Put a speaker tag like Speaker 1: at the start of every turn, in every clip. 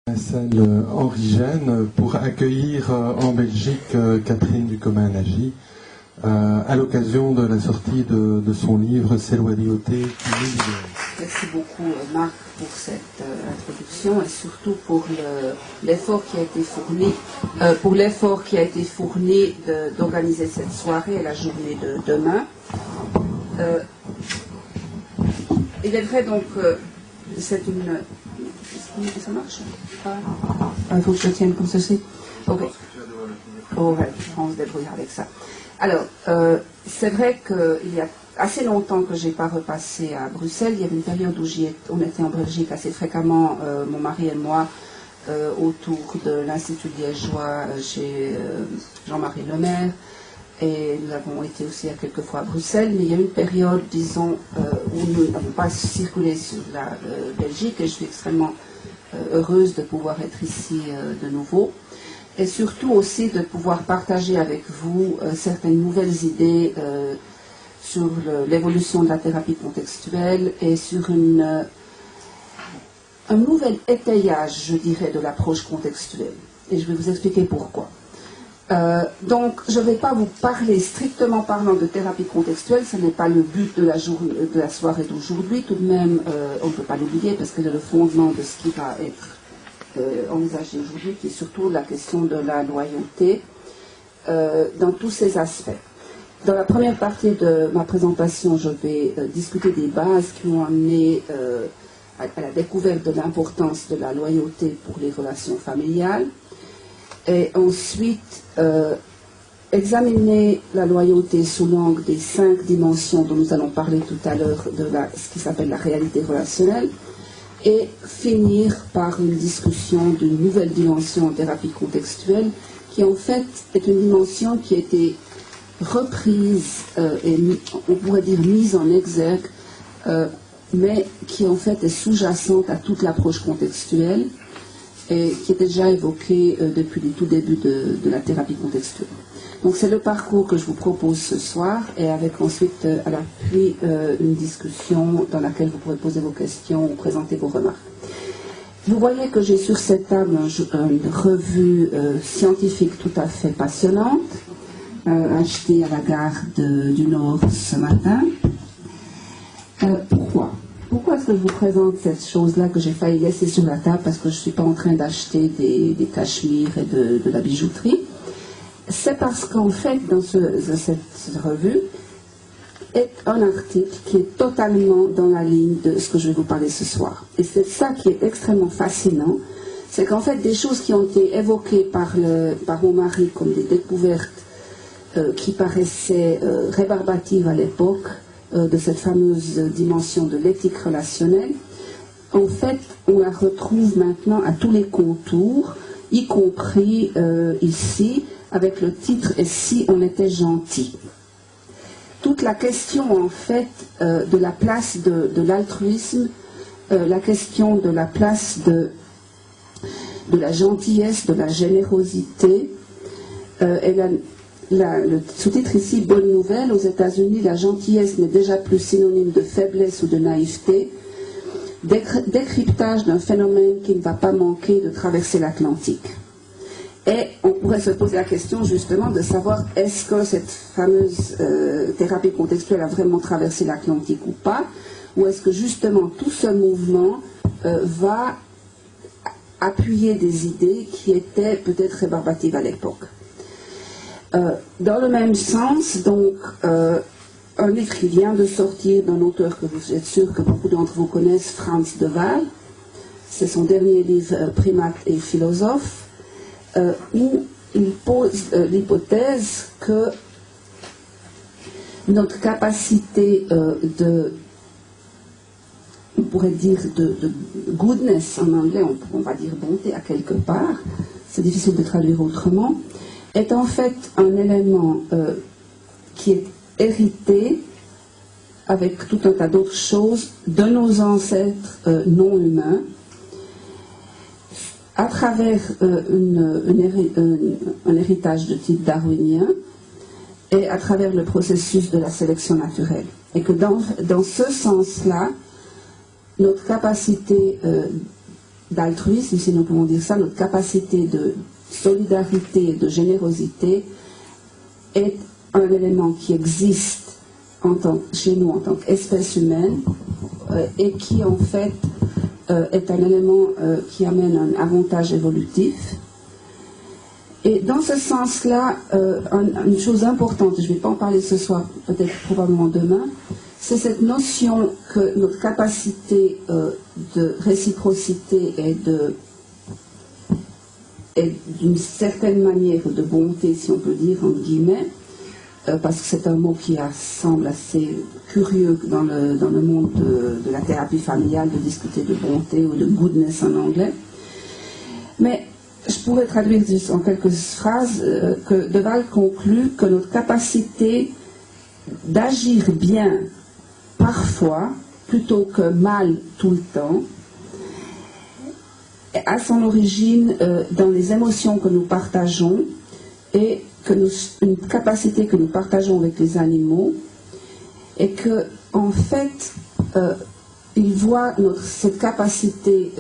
Speaker 1: La salle Henri Gène pour accueillir en Belgique Catherine Ducomin-Nagy à l'occasion de la sortie de son livre C'est loyauté qui nous libère.
Speaker 2: Merci beaucoup Marc pour cette introduction et surtout pour l'effort qui a été fourni, d'organiser cette soirée et la journée de demain. Il est vrai donc que c'est une... Ça marche? Il faut que je tienne comme ceci. Ok. Oh, ouais, on se débrouille avec ça. Alors, c'est vrai qu'il y a assez longtemps que je n'ai pas repassé à Bruxelles. Il y avait une période où on était en Belgique assez fréquemment, mon mari et moi, autour de l'Institut liégeois chez Jean-Marie Lemaire. Et nous avons été aussi à quelques fois à Bruxelles, mais il y a eu une période, disons, où nous n'avons pas circulé sur la Belgique, et je suis extrêmement heureuse de pouvoir être ici de nouveau, et surtout aussi de pouvoir partager avec vous certaines nouvelles idées sur l'évolution de la thérapie contextuelle et sur un nouvel étayage, je dirais, de l'approche contextuelle. Et je vais vous expliquer pourquoi. Donc, je ne vais pas vous parler strictement parlant de thérapie contextuelle, ce n'est pas le but de la soirée d'aujourd'hui, tout de même, on ne peut pas l'oublier parce que c'est le fondement de ce qui va être envisagé aujourd'hui, qui est surtout la question de la loyauté dans tous ses aspects. Dans la première partie de ma présentation, je vais discuter des bases qui ont amené à la découverte de l'importance de la loyauté pour les relations familiales. Et ensuite, examiner la loyauté sous l'angle des 5 dimensions dont nous allons parler tout à l'heure, de ce qui s'appelle la réalité relationnelle, et finir par une discussion d'une nouvelle dimension en thérapie contextuelle, qui en fait est une dimension qui a été reprise et on pourrait dire mise en exergue, mais qui en fait est sous-jacente à toute l'approche contextuelle, et qui était déjà évoqué depuis le tout début de la thérapie contextuelle. Donc c'est le parcours que je vous propose ce soir, et avec ensuite à l'appui une discussion dans laquelle vous pourrez poser vos questions ou présenter vos remarques. Vous voyez que j'ai sur cette table une revue scientifique tout à fait passionnante, achetée à la gare du Nord ce matin. Pourquoi est-ce que je vous présente cette chose-là que j'ai failli laisser sur la table parce que je ne suis pas en train d'acheter des cachemires et de la bijouterie? C'est parce qu'en fait, dans cette revue, est un article qui est totalement dans la ligne de ce que je vais vous parler ce soir. Et c'est ça qui est extrêmement fascinant, c'est qu'en fait, des choses qui ont été évoquées par mon mari comme des découvertes qui paraissaient rébarbatives à l'époque, de cette fameuse dimension de l'éthique relationnelle, en fait, on la retrouve maintenant à tous les contours, y compris ici, avec le titre « Et si on était gentil ?» Toute la question, en fait, de la place de l'altruisme, la question de la place de la gentillesse, de la générosité, et le sous-titre ici, bonne nouvelle, aux États-Unis, la gentillesse n'est déjà plus synonyme de faiblesse ou de naïveté, décryptage d'un phénomène qui ne va pas manquer de traverser l'Atlantique. Et on pourrait se poser la question justement de savoir est-ce que cette fameuse thérapie contextuelle a vraiment traversé l'Atlantique ou pas, ou est-ce que justement tout ce mouvement va appuyer des idées qui étaient peut-être rébarbatives à l'époque. Dans le même sens, donc, un livre qui vient de sortir d'un auteur que vous êtes sûr que beaucoup d'entre vous connaissent, Frans de Waal. C'est son dernier livre, Primate et philosophe, où il pose l'hypothèse que notre capacité on pourrait dire de goodness en anglais, on va dire bonté à quelque part, c'est difficile de traduire autrement, est en fait un élément qui est hérité avec tout un tas d'autres choses de nos ancêtres non humains à travers un héritage de type darwinien et à travers le processus de la sélection naturelle. Et que dans ce sens-là, notre capacité d'altruisme, si nous pouvons dire ça, notre capacité de solidarité et de générosité est un élément qui existe chez nous en tant qu'espèce humaine et qui en fait est un élément qui amène un avantage évolutif. Et dans ce sens-là, une chose importante, je ne vais pas en parler ce soir, peut-être probablement demain, c'est cette notion que notre capacité de réciprocité et d'une certaine manière de bonté, si on peut dire, entre guillemets, parce que c'est un mot qui semble assez curieux dans le monde de la thérapie familiale, de discuter de bonté ou de goodness en anglais. Mais je pourrais traduire juste en quelques phrases que De Waal conclut que notre capacité d'agir bien parfois, plutôt que mal tout le temps, a son origine dans les émotions que nous partageons et une capacité que nous partageons avec les animaux, et que en fait il voit cette capacité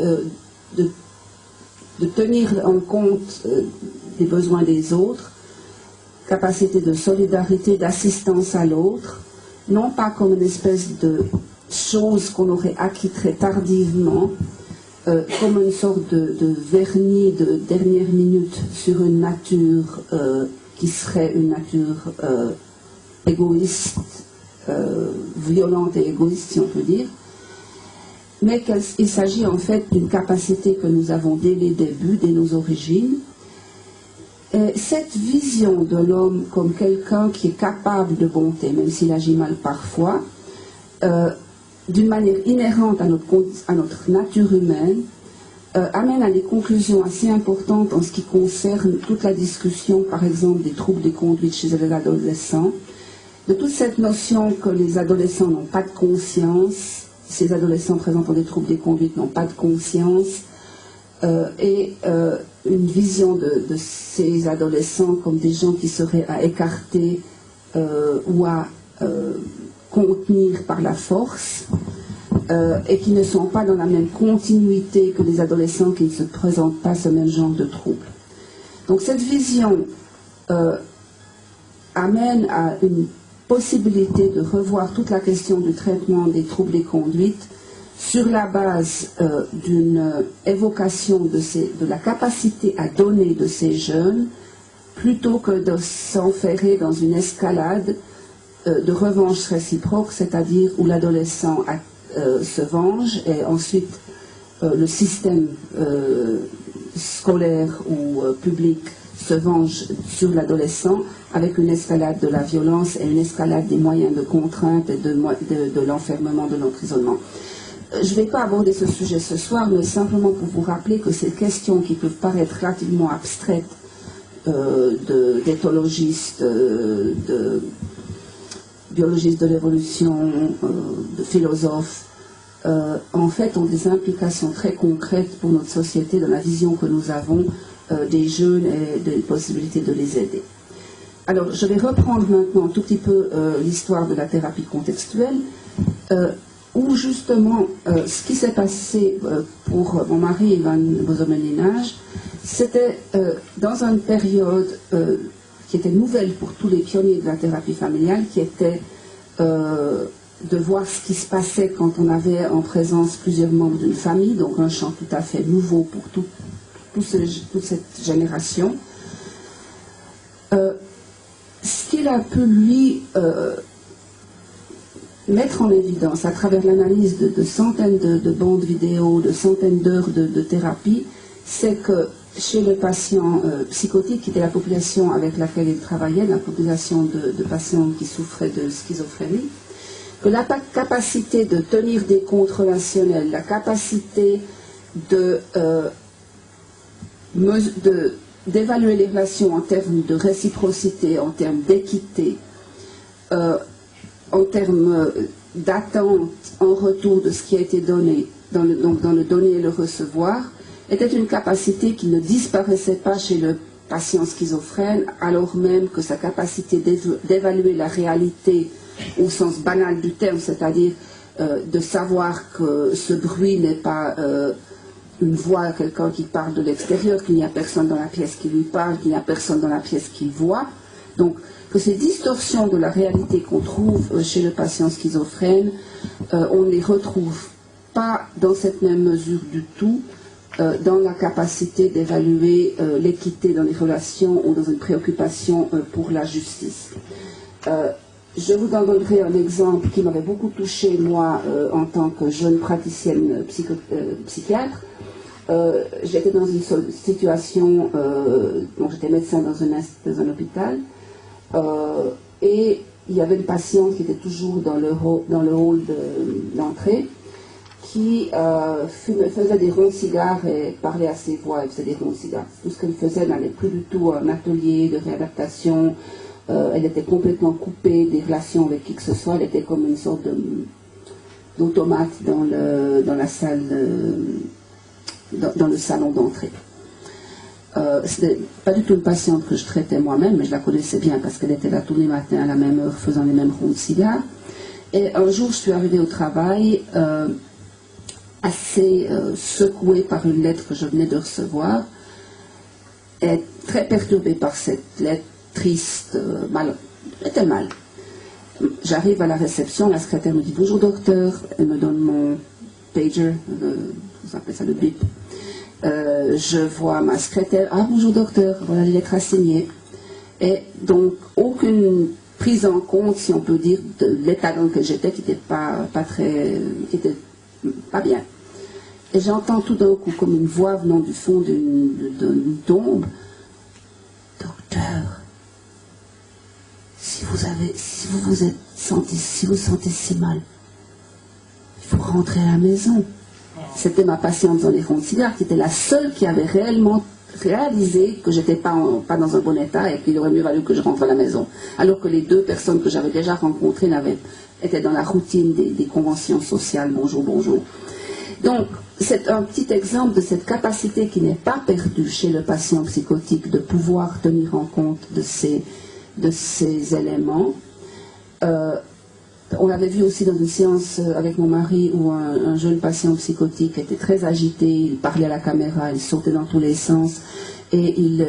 Speaker 2: de tenir en compte des besoins des autres, capacité de solidarité, d'assistance à l'autre, non pas comme une espèce de chose qu'on aurait acquis très tardivement, comme une sorte de vernis de dernière minute sur une nature qui serait une nature égoïste, violente et égoïste, si on peut dire, mais qu'il s'agit en fait d'une capacité que nous avons dès les débuts, dès nos origines. Et cette vision de l'homme comme quelqu'un qui est capable de bonté, même s'il agit mal parfois, d'une manière inhérente à notre nature humaine, amène à des conclusions assez importantes en ce qui concerne toute la discussion, par exemple, des troubles de conduite chez les adolescents, de toute cette notion que les adolescents n'ont pas de conscience, ces adolescents présentant des troubles de conduite n'ont pas de conscience, et une vision de ces adolescents comme des gens qui seraient à écarter ou à contenir par la force, et qui ne sont pas dans la même continuité que les adolescents qui ne se présentent pas ce même genre de troubles. Donc cette vision amène à une possibilité de revoir toute la question du traitement des troubles des conduites sur la base d'une évocation de la capacité à donner de ces jeunes, plutôt que de s'enferrer dans une escalade de revanche réciproque, c'est-à-dire où l'adolescent se venge et ensuite le système scolaire ou public se venge sur l'adolescent avec une escalade de la violence et une escalade des moyens de contrainte et de l'enfermement, de notre isolement. Je ne vais pas aborder ce sujet ce soir, mais simplement pour vous rappeler que ces questions qui peuvent paraître relativement abstraites d'éthologistes, de biologistes de l'évolution, de philosophes, en fait ont des implications très concrètes pour notre société dans la vision que nous avons des jeunes et des possibilités de les aider. Alors, je vais reprendre maintenant un tout petit peu l'histoire de la thérapie contextuelle, où justement, ce qui s'est passé pour mon mari Ivan Bozomelinage, c'était dans une période qui était nouvelle pour tous les pionniers de la thérapie familiale, qui était de voir ce qui se passait quand on avait en présence plusieurs membres d'une famille, donc un champ tout à fait nouveau pour toute cette génération. Ce qu'il a pu lui mettre en évidence à travers l'analyse de centaines de bandes vidéo, de centaines d'heures de thérapie, c'est que chez les patients psychotiques, qui était la population avec laquelle il travaillait, la population de patients qui souffraient de schizophrénie, que la capacité de tenir des comptes relationnels, la capacité d'évaluer les relations en termes de réciprocité, en termes d'équité, en termes d'attente en retour de ce qui a été donné, dans le donner et le recevoir, était une capacité qui ne disparaissait pas chez le patient schizophrène, alors même que sa capacité d'évaluer la réalité au sens banal du terme, c'est-à-dire de savoir que ce bruit n'est pas une voix, quelqu'un qui parle de l'extérieur, qu'il n'y a personne dans la pièce qui lui parle, qu'il n'y a personne dans la pièce qui voit. Donc, que ces distorsions de la réalité qu'on trouve chez le patient schizophrène, on ne les retrouve pas dans cette même mesure du tout dans la capacité d'évaluer l'équité dans les relations ou dans une préoccupation pour la justice. Je vous en donnerai un exemple qui m'avait beaucoup touché, moi, en tant que jeune praticienne psychiatre. J'étais dans une situation, donc j'étais médecin dans un hôpital, et il y avait une patiente qui était toujours dans le hall d'entrée, qui faisait des ronds de cigares et parlait à ses voix, elle faisait des ronds de cigares. Tout ce qu'elle faisait n'allait plus du tout à un atelier de réadaptation, elle était complètement coupée des relations avec qui que ce soit, elle était comme une sorte d'automate dans la salle, dans le salon d'entrée. C'était pas du tout une patiente que je traitais moi-même, mais je la connaissais bien parce qu'elle était là tous les matins à la même heure faisant les mêmes ronds de cigares. Et un jour, je suis arrivée au travail assez secouée par une lettre que je venais de recevoir et très perturbée par cette lettre, triste, mal. Elle était mal. J'arrive à la réception, la secrétaire me dit « Bonjour docteur », elle me donne mon pager, vous appelez ça le bip. Je vois ma secrétaire, ah bonjour docteur, voilà les lettres à signer. Et donc aucune prise en compte, si on peut dire, de l'état dans lequel j'étais, qui était qui était pas bien. Et j'entends tout d'un coup comme une voix venant du fond d'une tombe. Docteur, si vous sentez si mal, il faut rentrer à la maison. C'était ma patiente dans les ronds de cigares qui était la seule qui avait réellement réalisé que j'étais pas dans un bon état et qu'il aurait mieux valu que je rentre à la maison. Alors que les deux personnes que j'avais déjà rencontrées étaient dans la routine des conventions sociales. Bonjour, bonjour. Donc, c'est un petit exemple de cette capacité qui n'est pas perdue chez le patient psychotique de pouvoir tenir en compte de ces éléments. On l'avait vu aussi dans une séance avec mon mari où un jeune patient psychotique était très agité, il parlait à la caméra, il sautait dans tous les sens et il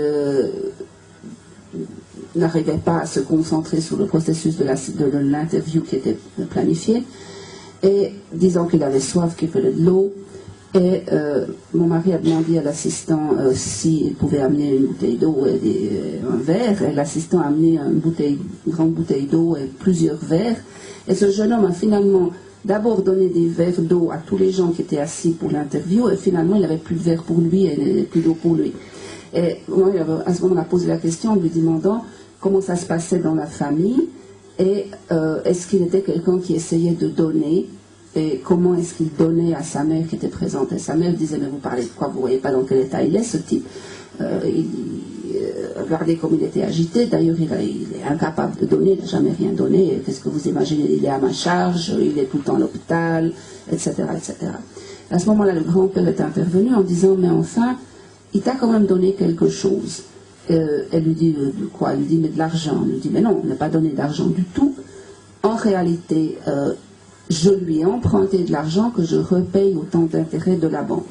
Speaker 2: n'arrivait pas à se concentrer sur le processus de l'interview qui était planifié. Et disant qu'il avait soif, qu'il fallait de l'eau, et mon mari a demandé à l'assistant s'il pouvait amener une bouteille d'eau et un verre, et l'assistant a amené une grande bouteille d'eau et plusieurs verres. Et ce jeune homme a finalement d'abord donné des verres d'eau à tous les gens qui étaient assis pour l'interview, et finalement il n'avait plus de verre pour lui et plus d'eau pour lui. Et moi, à ce moment, on a posé la question en lui demandant comment ça se passait dans la famille, et est-ce qu'il était quelqu'un qui essayait de donner, et comment est-ce qu'il donnait à sa mère qui était présente. Et sa mère disait, mais vous parlez de quoi, vous ne voyez pas dans quel état il est, ce type. Regardez comme il était agité, d'ailleurs il est incapable de donner, il n'a jamais rien donné, qu'est-ce que vous imaginez, il est à ma charge, il est tout le temps à l'hôpital, etc., etc. À ce moment-là, le grand-père est intervenu en disant, mais enfin, il t'a quand même donné quelque chose. Elle lui dit, de quoi? Elle lui dit, mais de l'argent. Elle lui dit, mais non, on n'a pas donné d'argent du tout. En réalité, je lui ai emprunté de l'argent que je repaye autant d'intérêts de la banque.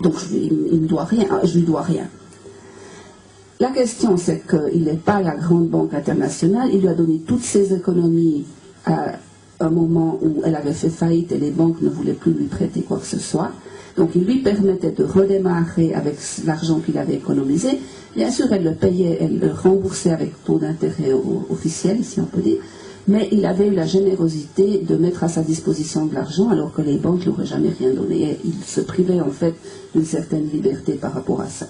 Speaker 2: Donc il me doit rien, je lui dois rien. La question, c'est qu'il n'est pas à la grande banque internationale, il lui a donné toutes ses économies à un moment où elle avait fait faillite et les banques ne voulaient plus lui prêter quoi que ce soit. Donc il lui permettait de redémarrer avec l'argent qu'il avait économisé. Bien sûr, elle le payait, elle le remboursait avec taux d'intérêt officiel, si on peut dire. Mais il avait eu la générosité de mettre à sa disposition de l'argent alors que les banques ne lui auraient jamais rien donné. Et il se privait en fait d'une certaine liberté par rapport à ça.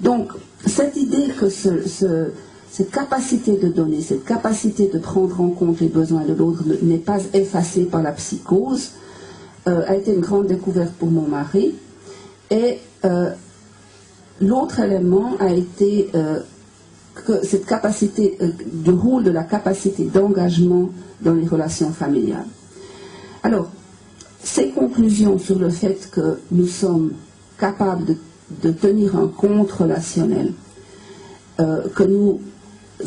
Speaker 2: Donc, cette idée que cette capacité de donner, cette capacité de prendre en compte les besoins de l'autre n'est pas effacée par la psychose, a été une grande découverte pour mon mari. Et l'autre élément a été que cette capacité, du rôle de la capacité d'engagement dans les relations familiales. Alors, ces conclusions sur le fait que nous sommes capables de tenir un compte relationnel, que nous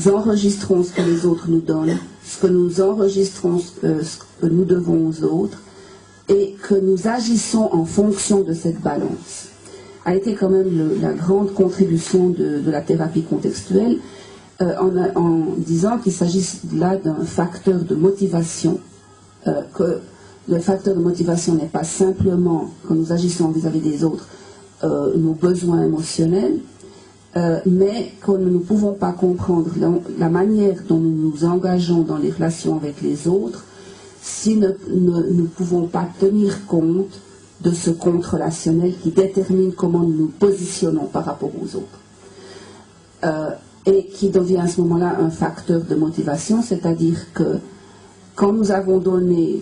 Speaker 2: enregistrons ce que les autres nous donnent, ce que nous enregistrons ce que nous devons aux autres, et que nous agissons en fonction de cette balance, a été quand même la grande contribution de la thérapie contextuelle, en disant qu'il s'agit là d'un facteur de motivation, que le facteur de motivation n'est pas simplement, quand nous agissons vis-à-vis des autres, nos besoins émotionnels, mais que nous ne pouvons pas comprendre la manière dont nous nous engageons dans les relations avec les autres si nous ne pouvons pas tenir compte de ce compte relationnel qui détermine comment nous nous positionnons par rapport aux autres. Et qui devient à ce moment-là un facteur de motivation, c'est-à-dire que quand nous avons donné,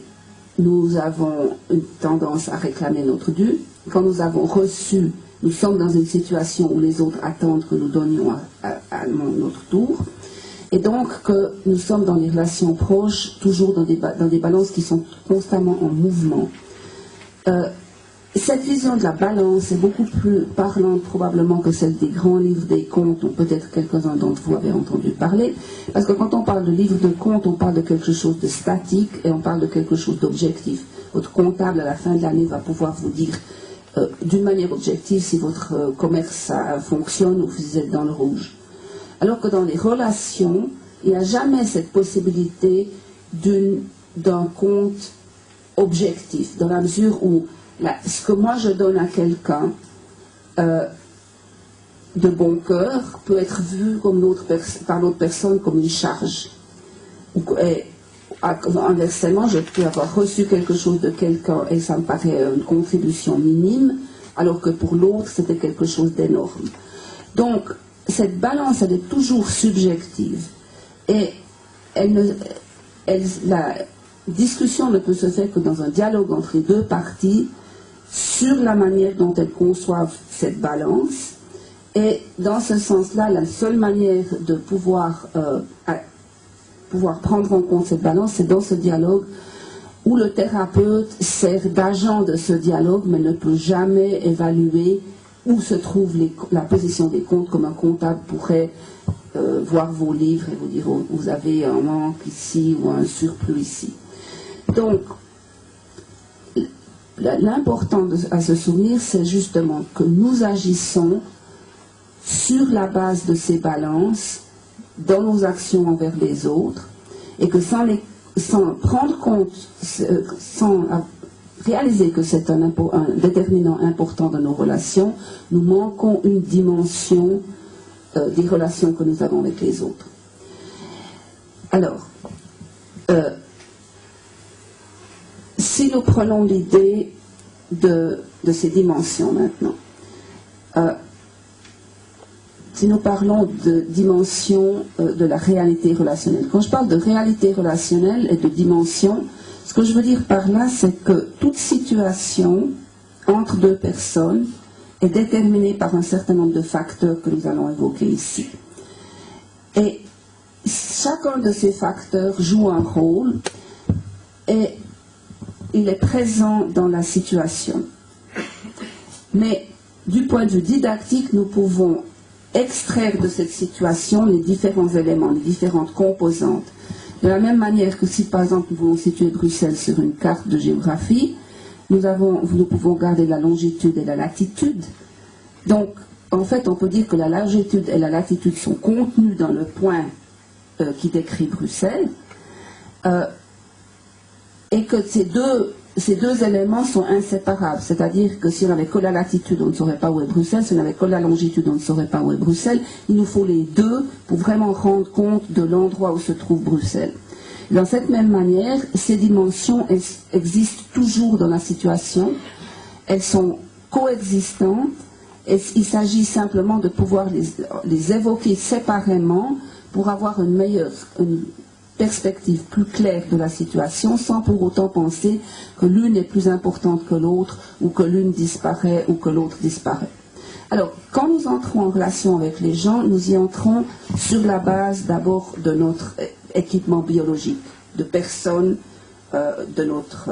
Speaker 2: nous avons une tendance à réclamer notre dû. Quand nous avons reçu, nous sommes dans une situation où les autres attendent que nous donnions à notre tour. Et donc que nous sommes dans les relations proches, toujours dans des balances qui sont constamment en mouvement. Cette vision de la balance est beaucoup plus parlante probablement que celle des grands livres des contes dont peut-être quelques-uns d'entre vous avez entendu parler, parce que quand on parle de livres de contes, on parle de quelque chose de statique et on parle de quelque chose d'objectif. Votre comptable à la fin de l'année va pouvoir vous dire d'une manière objective si votre commerce fonctionne ou si vous êtes dans le rouge. Alors que dans les relations, il n'y a jamais cette possibilité d'un compte objectif, dans la mesure où ce que moi je donne à quelqu'un de bon cœur peut être vu comme par l'autre personne comme une charge. Et inversement, je peux avoir reçu quelque chose de quelqu'un et ça me paraît une contribution minime, alors que pour l'autre c'était quelque chose d'énorme. Donc cette balance, elle est toujours subjective et la discussion ne peut se faire que dans un dialogue entre les deux parties sur la manière dont elles conçoivent cette balance. Et dans ce sens-là, la seule manière de pouvoir prendre en compte cette balance, c'est dans ce dialogue où le thérapeute sert d'agent de ce dialogue, mais ne peut jamais évaluer où se trouve la position des comptes, comme un comptable pourrait voir vos livres et vous dire oh, vous avez un manque ici ou un surplus ici. Donc, l'important à se souvenir, c'est justement que nous agissons sur la base de ces balances dans nos actions envers les autres et que sans prendre compte, sans réaliser que c'est un déterminant important de nos relations, nous manquons une dimension des relations que nous avons avec les autres. Alors, si nous prenons l'idée de ces dimensions maintenant, si nous parlons de dimension de la réalité relationnelle, quand je parle de réalité relationnelle et de dimension, ce que je veux dire par là, c'est que toute situation entre deux personnes est déterminée par un certain nombre de facteurs que nous allons évoquer ici. Et chacun de ces facteurs joue un rôle et il est présent dans la situation. Mais du point de vue didactique, nous pouvons extraire de cette situation les différents éléments, les différentes composantes. De la même manière que si par exemple nous voulons situer Bruxelles sur une carte de géographie, nous pouvons garder la longitude et la latitude. Donc en fait on peut dire que la longitude et la latitude sont contenues dans le point qui décrit Bruxelles, et que ces deux éléments sont inséparables. C'est-à-dire que si on n'avait que la latitude, on ne saurait pas où est Bruxelles. Si on n'avait que la longitude, on ne saurait pas où est Bruxelles. Il nous faut les deux pour vraiment rendre compte de l'endroit où se trouve Bruxelles. Dans cette même manière, ces dimensions existent toujours dans la situation. Elles sont coexistantes. Et il s'agit simplement de pouvoir les évoquer séparément pour avoir une perspective plus claire de la situation sans pour autant penser que l'une est plus importante que l'autre ou que l'une disparaît ou que l'autre disparaît. Alors, quand nous entrons en relation avec les gens, nous y entrons sur la base d'abord de notre équipement biologique, de personnes, de notre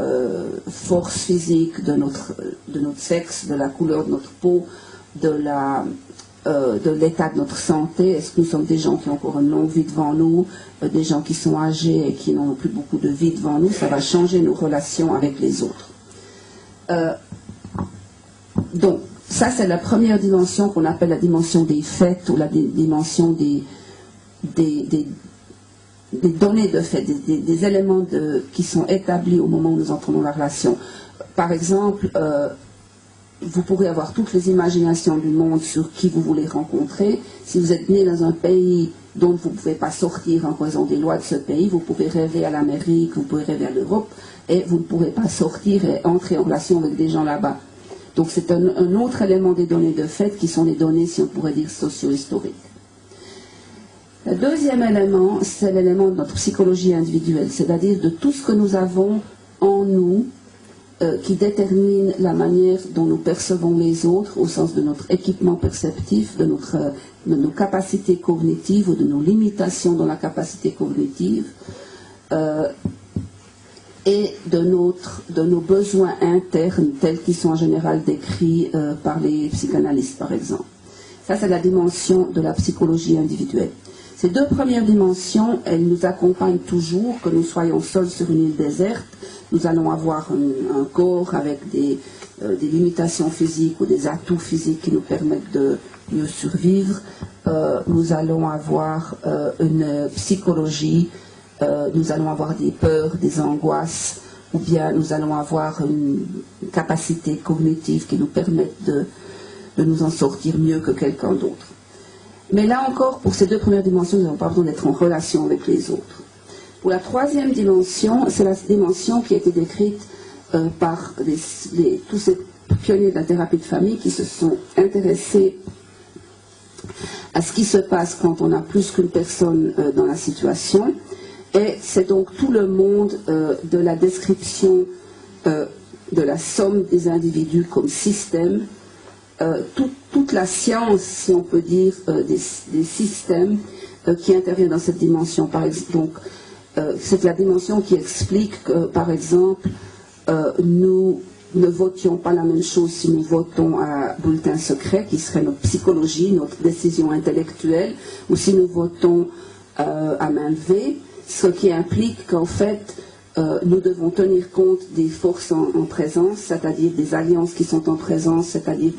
Speaker 2: force physique, de notre sexe, de la couleur de notre peau, de l'état de notre santé. Est-ce que nous sommes des gens qui ont encore une longue vie devant nous, des gens qui sont âgés et qui n'ont plus beaucoup de vie devant nous? Ça va changer nos relations avec les autres. Donc, ça, c'est la première dimension qu'on appelle la dimension des faits ou la dimension des données de fait, des éléments qui sont établis au moment où nous entrons dans la relation. Par exemple, vous pourrez avoir toutes les imaginations du monde sur qui vous voulez rencontrer. Si vous êtes né dans un pays dont vous ne pouvez pas sortir en raison des lois de ce pays, vous pouvez rêver à l'Amérique, vous pouvez rêver à l'Europe, et vous ne pourrez pas sortir et entrer en relation avec des gens là-bas. Donc c'est un autre élément des données de fait qui sont les données, si on pourrait dire, socio-historiques. Le deuxième élément, c'est l'élément de notre psychologie individuelle, c'est-à-dire de tout ce que nous avons en nous qui détermine la manière dont nous percevons les autres au sens de notre équipement perceptif, de nos capacités cognitives ou de nos limitations dans la capacité cognitive et de nos besoins internes tels qu'ils sont en général décrits par les psychanalystes par exemple. Ça c'est la dimension de la psychologie individuelle. Ces deux premières dimensions, elles nous accompagnent toujours, que nous soyons seuls sur une île déserte. Nous allons avoir un corps avec des limitations physiques ou des atouts physiques qui nous permettent de mieux survivre. Nous allons avoir une psychologie, nous allons avoir des peurs, des angoisses, ou bien nous allons avoir une capacité cognitive qui nous permettent de nous en sortir mieux que quelqu'un d'autre. Mais là encore, pour ces deux premières dimensions, nous n'avons pas besoin d'être en relation avec les autres. Pour la troisième dimension, c'est la dimension qui a été décrite par tous ces pionniers de la thérapie de famille qui se sont intéressés à ce qui se passe quand on a plus qu'une personne dans la situation. Et c'est donc tout le monde de la description de la somme des individus comme système, toute la science, si on peut dire, des systèmes qui interviennent dans cette dimension. Par exemple, donc, c'est la dimension qui explique que, par exemple, nous ne votions pas la même chose si nous votons à bulletin secret, qui serait notre psychologie, notre décision intellectuelle, ou si nous votons à main levée, ce qui implique qu'en fait, nous devons tenir compte des forces en présence, c'est-à-dire des alliances qui sont en présence, c'est-à-dire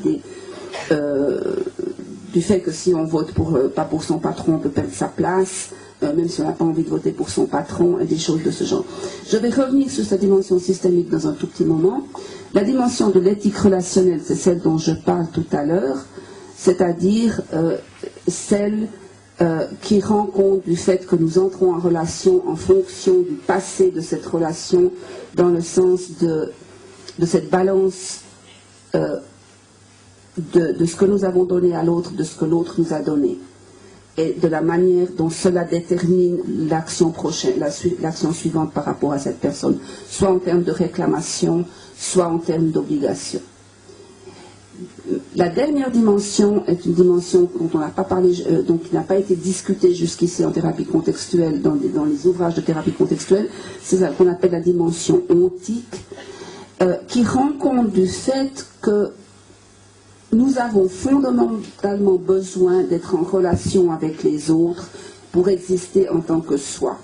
Speaker 2: du fait que si on vote pas pour son patron, on peut perdre sa place, même si on n'a pas envie de voter pour son patron, et des choses de ce genre. Je vais revenir sur cette dimension systémique dans un tout petit moment. La dimension de l'éthique relationnelle, c'est celle dont je parle tout à l'heure, c'est-à-dire celle qui rend compte du fait que nous entrons en relation en fonction du passé de cette relation, dans le sens de cette balance de ce que nous avons donné à l'autre, de ce que l'autre nous a donné, et de la manière dont cela détermine l'action prochaine, l'action suivante par rapport à cette personne, soit en termes de réclamation, soit en termes d'obligation. La dernière dimension est une dimension dont on n'a pas parlé, donc qui n'a pas été discutée jusqu'ici en thérapie contextuelle, dans les ouvrages de thérapie contextuelle, c'est ce qu'on appelle la dimension ontique, qui rend compte du fait que nous avons fondamentalement besoin d'être en relation avec les autres pour exister en tant que soi.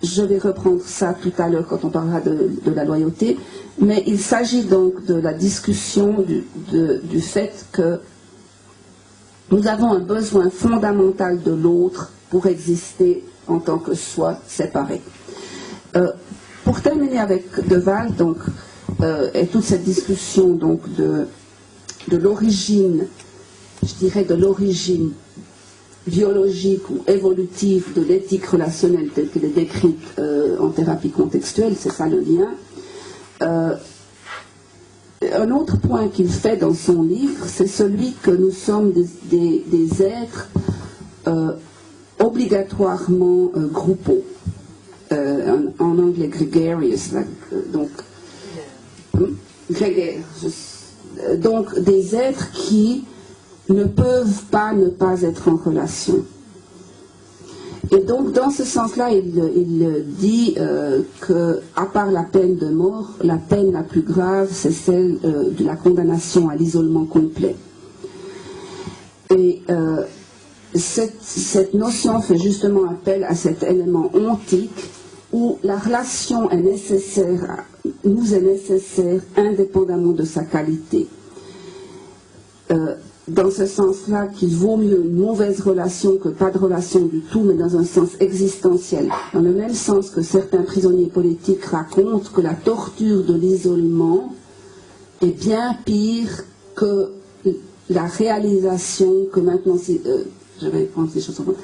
Speaker 2: Je vais reprendre ça tout à l'heure quand on parlera de la loyauté, mais il s'agit donc de la discussion du fait que nous avons un besoin fondamental de l'autre pour exister en tant que soi séparé. Pour terminer avec De Waal, donc, et toute cette discussion donc de l'origine, je dirais de l'origine biologique ou évolutive de l'éthique relationnelle telle qu'elle est décrite en thérapie contextuelle, c'est ça le lien. Un autre point qu'il fait dans son livre, c'est celui que nous sommes des êtres obligatoirement groupaux, en anglais gregarious, donc grégaire, donc des êtres qui ne peuvent pas ne pas être en relation. Et donc, dans ce sens-là, il dit qu'à part la peine de mort, la peine la plus grave, c'est celle de la condamnation à l'isolement complet. Et cette notion fait justement appel à cet élément ontique où la relation est nécessaire, nous est nécessaire indépendamment de sa qualité. Dans ce sens-là, qu'il vaut mieux une mauvaise relation que pas de relation du tout, mais dans un sens existentiel. Dans le même sens que certains prisonniers politiques racontent que la torture de l'isolement est bien pire que la réalisation que maintenant, je vais prendre ces choses en compte.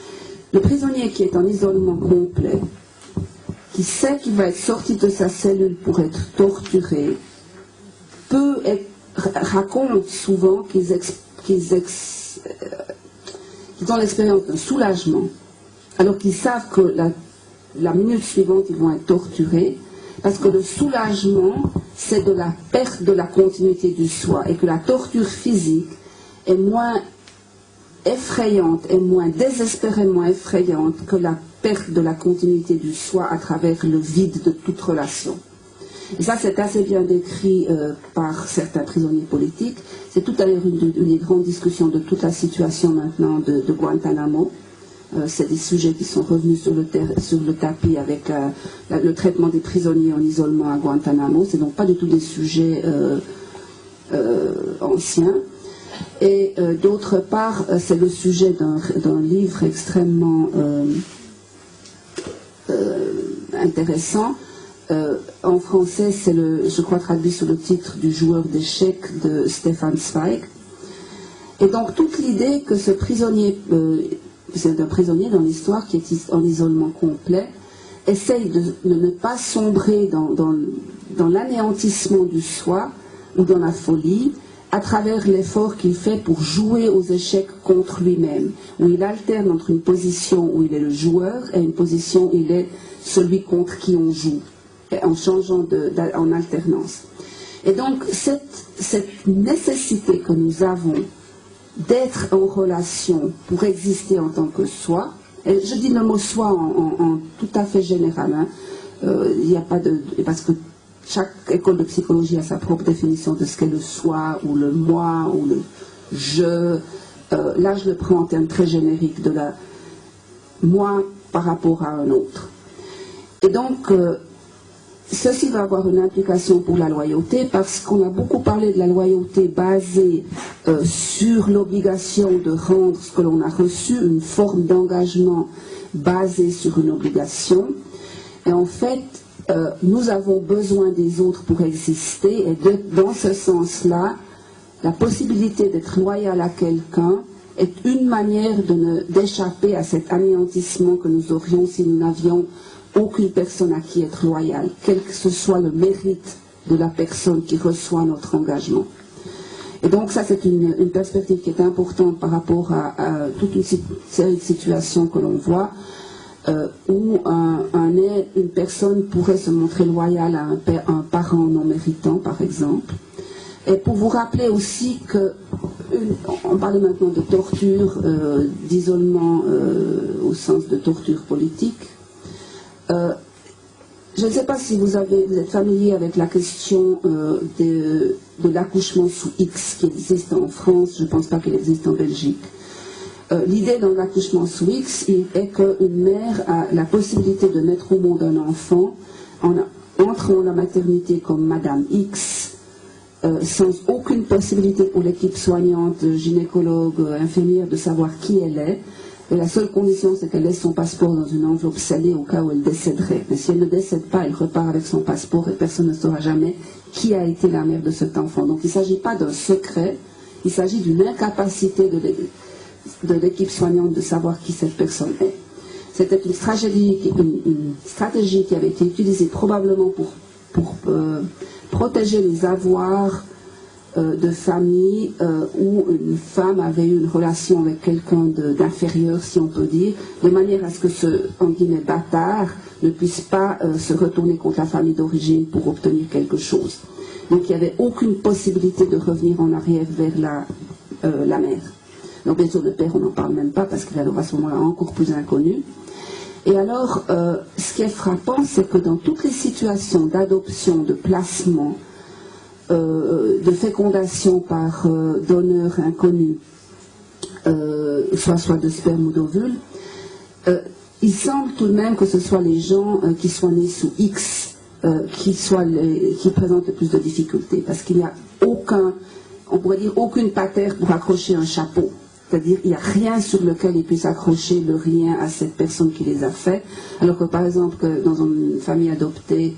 Speaker 2: Le prisonnier qui est en isolement complet, qui sait qu'il va être sorti de sa cellule pour être torturé, raconte souvent qu'ils ont l'expérience d'un soulagement, alors qu'ils savent que la minute suivante, ils vont être torturés, parce que le soulagement, c'est de la perte de la continuité du soi, et que la torture physique est moins effrayante et moins désespérément effrayante que la perte de la continuité du soi à travers le vide de toute relation. Et ça, c'est assez bien décrit par certains prisonniers politiques. C'est tout à l'heure une des grandes discussions de toute la situation maintenant de Guantanamo. C'est des sujets qui sont revenus sur le tapis avec le traitement des prisonniers en isolement à Guantanamo. C'est donc pas du tout des sujets anciens. Et d'autre part, c'est le sujet d'un livre extrêmement intéressant. En français, c'est je crois traduit sous le titre du joueur d'échecs de Stefan Zweig. Et donc toute l'idée que ce prisonnier, c'est un prisonnier dans l'histoire qui est en isolement complet, essaye de ne pas sombrer dans l'anéantissement du soi ou dans la folie, à travers l'effort qu'il fait pour jouer aux échecs contre lui-même, où il alterne entre une position où il est le joueur et une position où il est celui contre qui on joue, en changeant en alternance. Et donc cette nécessité que nous avons d'être en relation pour exister en tant que soi, et je dis le mot soi en tout à fait général, hein, il n'y a pas de... parce que chaque école de psychologie a sa propre définition de ce qu'est le soi, ou le moi, ou le je. Là, je le prends en termes très génériques de la moi par rapport à un autre. Et donc, ceci va avoir une implication pour la loyauté, parce qu'on a beaucoup parlé de la loyauté basée sur l'obligation de rendre ce que l'on a reçu, une forme d'engagement basée sur une obligation. Et en fait, nous avons besoin des autres pour exister, et dans ce sens-là, la possibilité d'être loyal à quelqu'un est une manière d'échapper à cet anéantissement que nous aurions si nous n'avions aucune personne à qui être loyal, quel que ce soit le mérite de la personne qui reçoit notre engagement. Et donc ça, c'est une perspective qui est importante par rapport à toute une série de situations que l'on voit, où une personne pourrait se montrer loyale à un parent non méritant, par exemple. Et pour vous rappeler aussi que, on parlait maintenant de torture, d'isolement au sens de torture politique. Je ne sais pas si vous êtes familier avec la question de l'accouchement sous X qui existe en France. Je ne pense pas qu'il existe en Belgique. L'idée dans l'accouchement sous X est qu'une mère a la possibilité de mettre au monde un enfant en entrant dans la maternité comme Madame X, sans aucune possibilité pour l'équipe soignante, gynécologue, infirmière de savoir qui elle est. Et la seule condition, c'est qu'elle laisse son passeport dans une enveloppe scellée au cas où elle décéderait. Mais si elle ne décède pas, elle repart avec son passeport et personne ne saura jamais qui a été la mère de cet enfant. Donc il ne s'agit pas d'un secret, il s'agit d'une incapacité de l'équipe soignante de savoir qui cette personne est. C'était une stratégie qui avait été utilisée probablement pour protéger les avoirs de famille où une femme avait eu une relation avec quelqu'un d'inférieur, si on peut dire, de manière à ce que ce, en guillemets, bâtard ne puisse pas se retourner contre la famille d'origine pour obtenir quelque chose. Donc il n'y avait aucune possibilité de revenir en arrière vers la mère. Donc bien sûr, le père, on n'en parle même pas parce qu'il est à ce moment-là encore plus inconnu. Et alors, ce qui est frappant, c'est que dans toutes les situations d'adoption, de placement, de fécondation par donneur inconnu, soit de sperme ou d'ovule, il semble tout de même que ce soit les gens qui soient nés sous X qui présentent le plus de difficultés, parce qu'il n'y a on pourrait dire aucune patère pour accrocher un chapeau. C'est-à-dire il n'y a rien sur lequel ils puissent accrocher le rien à cette personne qui les a fait, alors que par exemple que dans une famille adoptive,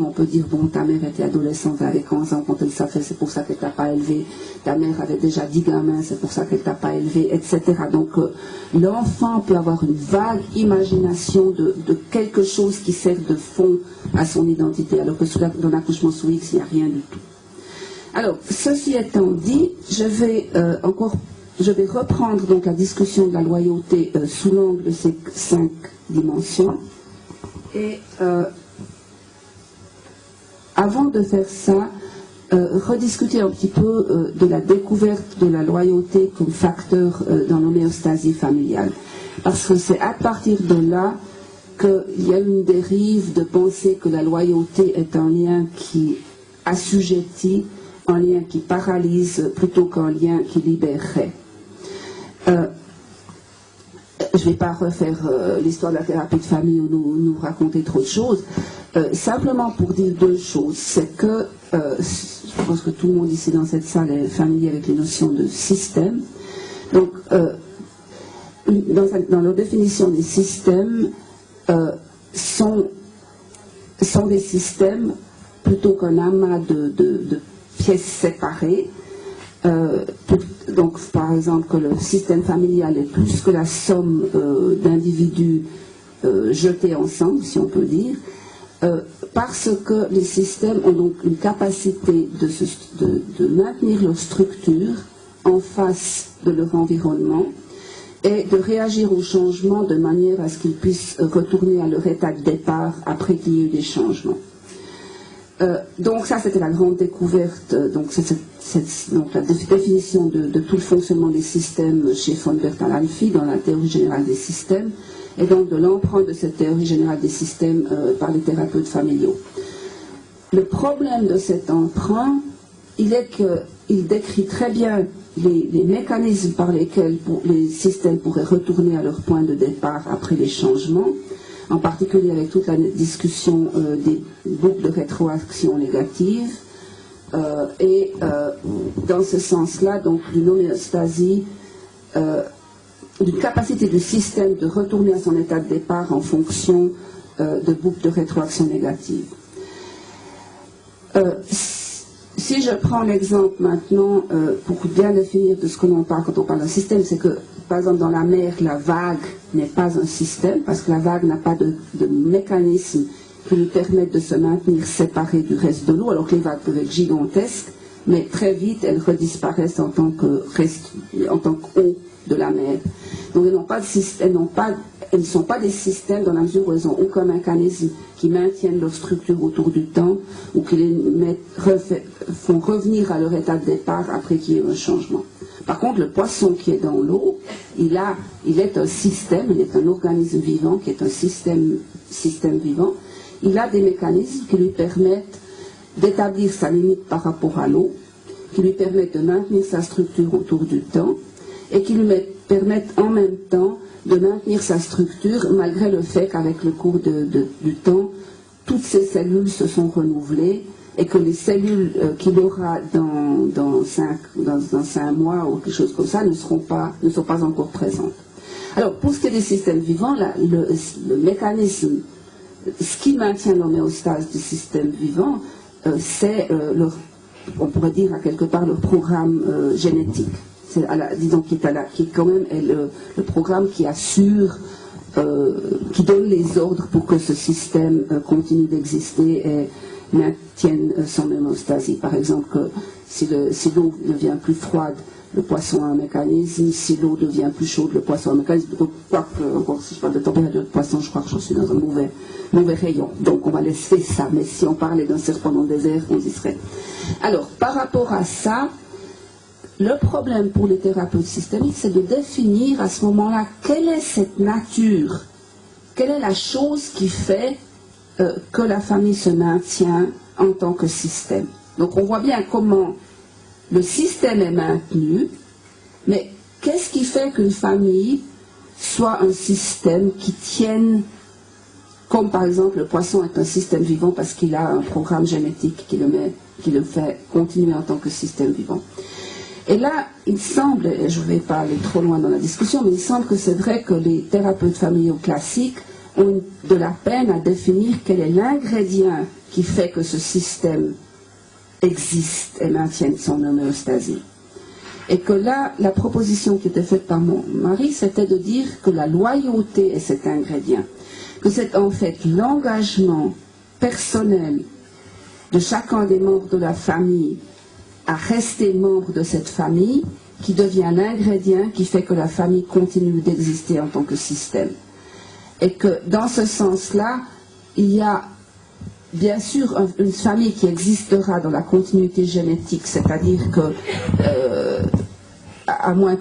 Speaker 2: on peut dire bon, ta mère était adolescente avec 11 ans quand elle s'est fait, c'est pour ça qu'elle t'a pas élevé, ta mère avait déjà 10 gamins, c'est pour ça qu'elle t'a pas élevé, etc. Donc l'enfant peut avoir une vague imagination de quelque chose qui sert de fond à son identité, alors que dans l'accouchement sous X, il n'y a rien du tout. Alors, ceci étant dit, je vais reprendre donc la discussion de la loyauté sous l'angle de ces 5 dimensions. Et avant de faire ça, rediscuter un petit peu de la découverte de la loyauté comme facteur dans l'homéostasie familiale. Parce que c'est à partir de là qu'il y a une dérive de penser que la loyauté est un lien qui assujettit, un lien qui paralyse plutôt qu'un lien qui libérerait. Je ne vais pas refaire l'histoire de la thérapie de famille ou nous raconter trop de choses. Simplement pour dire 2 choses. C'est que, je pense que tout le monde ici dans cette salle est familier avec les notions de système. Donc, dans leur définition des systèmes, sont des systèmes plutôt qu'un amas de pièces séparées. Donc, par exemple, que le système familial est plus que la somme d'individus jetés ensemble, si on peut dire, parce que les systèmes ont donc une capacité de maintenir leur structure en face de leur environnement et de réagir aux changements de manière à ce qu'ils puissent retourner à leur état de départ après qu'il y ait eu des changements. Donc ça, c'était la grande découverte, donc la définition de tout le fonctionnement des systèmes chez von Bertalanffy dans la théorie générale des systèmes, et donc de l'empreinte de cette théorie générale des systèmes par les thérapeutes familiaux. Le problème de cet emprunt, il est qu'il décrit très bien les mécanismes par lesquels les systèmes pourraient retourner à leur point de départ après les changements, en particulier avec toute la discussion des boucles de rétroaction négative, et dans ce sens-là, donc d'une homéostasie, d'une capacité du système de retourner à son état de départ en fonction de boucles de rétroaction négative. Si je prends l'exemple maintenant, pour bien définir de ce que l'on parle quand on parle d'un système, c'est que, par exemple, dans la mer, la vague n'est pas un système, parce que la vague n'a pas de mécanisme qui lui permette de se maintenir séparée du reste de l'eau, alors que les vagues peuvent être gigantesques, mais très vite, elles redisparaissent en tant qu'eau de la mer. Donc, elles ne sont pas des systèmes dans la mesure où elles n'ont aucun mécanisme qui maintiennent leur structure autour du temps ou qui les font revenir à leur état de départ après qu'il y ait un changement. Par contre, le poisson qui est dans l'eau, il est un système, il est un organisme vivant qui est un système vivant. Il a des mécanismes qui lui permettent d'établir sa limite par rapport à l'eau, qui lui permettent de maintenir sa structure autour du temps et qui lui permettent en même temps de maintenir sa structure malgré le fait qu'avec le cours du temps, toutes ces cellules se sont renouvelées et que les cellules qu'il aura dans 5 mois ou quelque chose comme ça ne sont pas encore présentes. Alors, pour ce qui est des systèmes vivants, le mécanisme, ce qui maintient l'homéostase du système vivant, c'est on pourrait dire à quelque part leur programme génétique. Disons qui quand même est le programme qui assure, qui donne les ordres pour que ce système continue d'exister et maintienne son homéostasie. Par exemple, que si l'eau devient plus froide, le poisson a un mécanisme. Si l'eau devient plus chaude, le poisson a un mécanisme. Encore si je parle de température de poisson, je crois que je suis dans un mauvais rayon. Donc on va laisser ça. Mais si on parlait d'un serpent dans le désert, on y serait. Alors, par rapport à ça, le problème pour les thérapeutes systémiques, c'est de définir à ce moment-là quelle est cette nature, quelle est la chose qui fait que la famille se maintient en tant que système. Donc on voit bien comment le système est maintenu, mais qu'est-ce qui fait qu'une famille soit un système qui tienne, comme par exemple le poisson est un système vivant parce qu'il a un programme génétique qui le fait continuer en tant que système vivant. Et là, il semble, et je ne vais pas aller trop loin dans la discussion, mais il semble que c'est vrai que les thérapeutes familiaux classiques ont de la peine à définir quel est l'ingrédient qui fait que ce système existe et maintienne son homéostasie. Et que là, la proposition qui était faite par mon mari, c'était de dire que la loyauté est cet ingrédient, que c'est en fait l'engagement personnel de chacun des membres de la famille à rester membre de cette famille qui devient l'ingrédient qui fait que la famille continue d'exister en tant que système. Et que dans ce sens-là, il y a bien sûr une famille qui existera dans la continuité génétique, c'est-à-dire que, à moins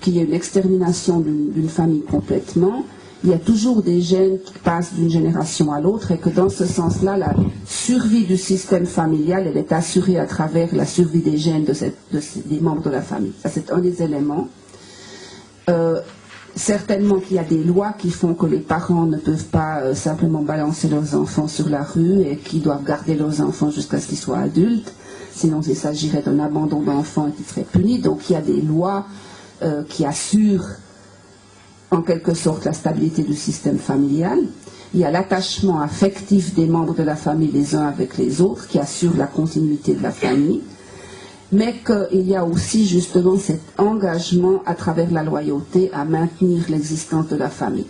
Speaker 2: qu'il y ait une extermination d'une famille complètement, il y a toujours des gènes qui passent d'une génération à l'autre et que dans ce sens-là, la survie du système familial, elle est assurée à travers la survie des gènes des membres de la famille. Ça, c'est un des éléments. Certainement qu'il y a des lois qui font que les parents ne peuvent pas simplement balancer leurs enfants sur la rue et qu'ils doivent garder leurs enfants jusqu'à ce qu'ils soient adultes. Sinon, il s'agirait d'un abandon d'enfants qui serait puni. Donc, il y a des lois qui assurent en quelque sorte la stabilité du système familial. Il y a l'attachement affectif des membres de la famille les uns avec les autres qui assure la continuité de la famille. Mais qu'il y a aussi justement cet engagement à travers la loyauté à maintenir l'existence de la famille.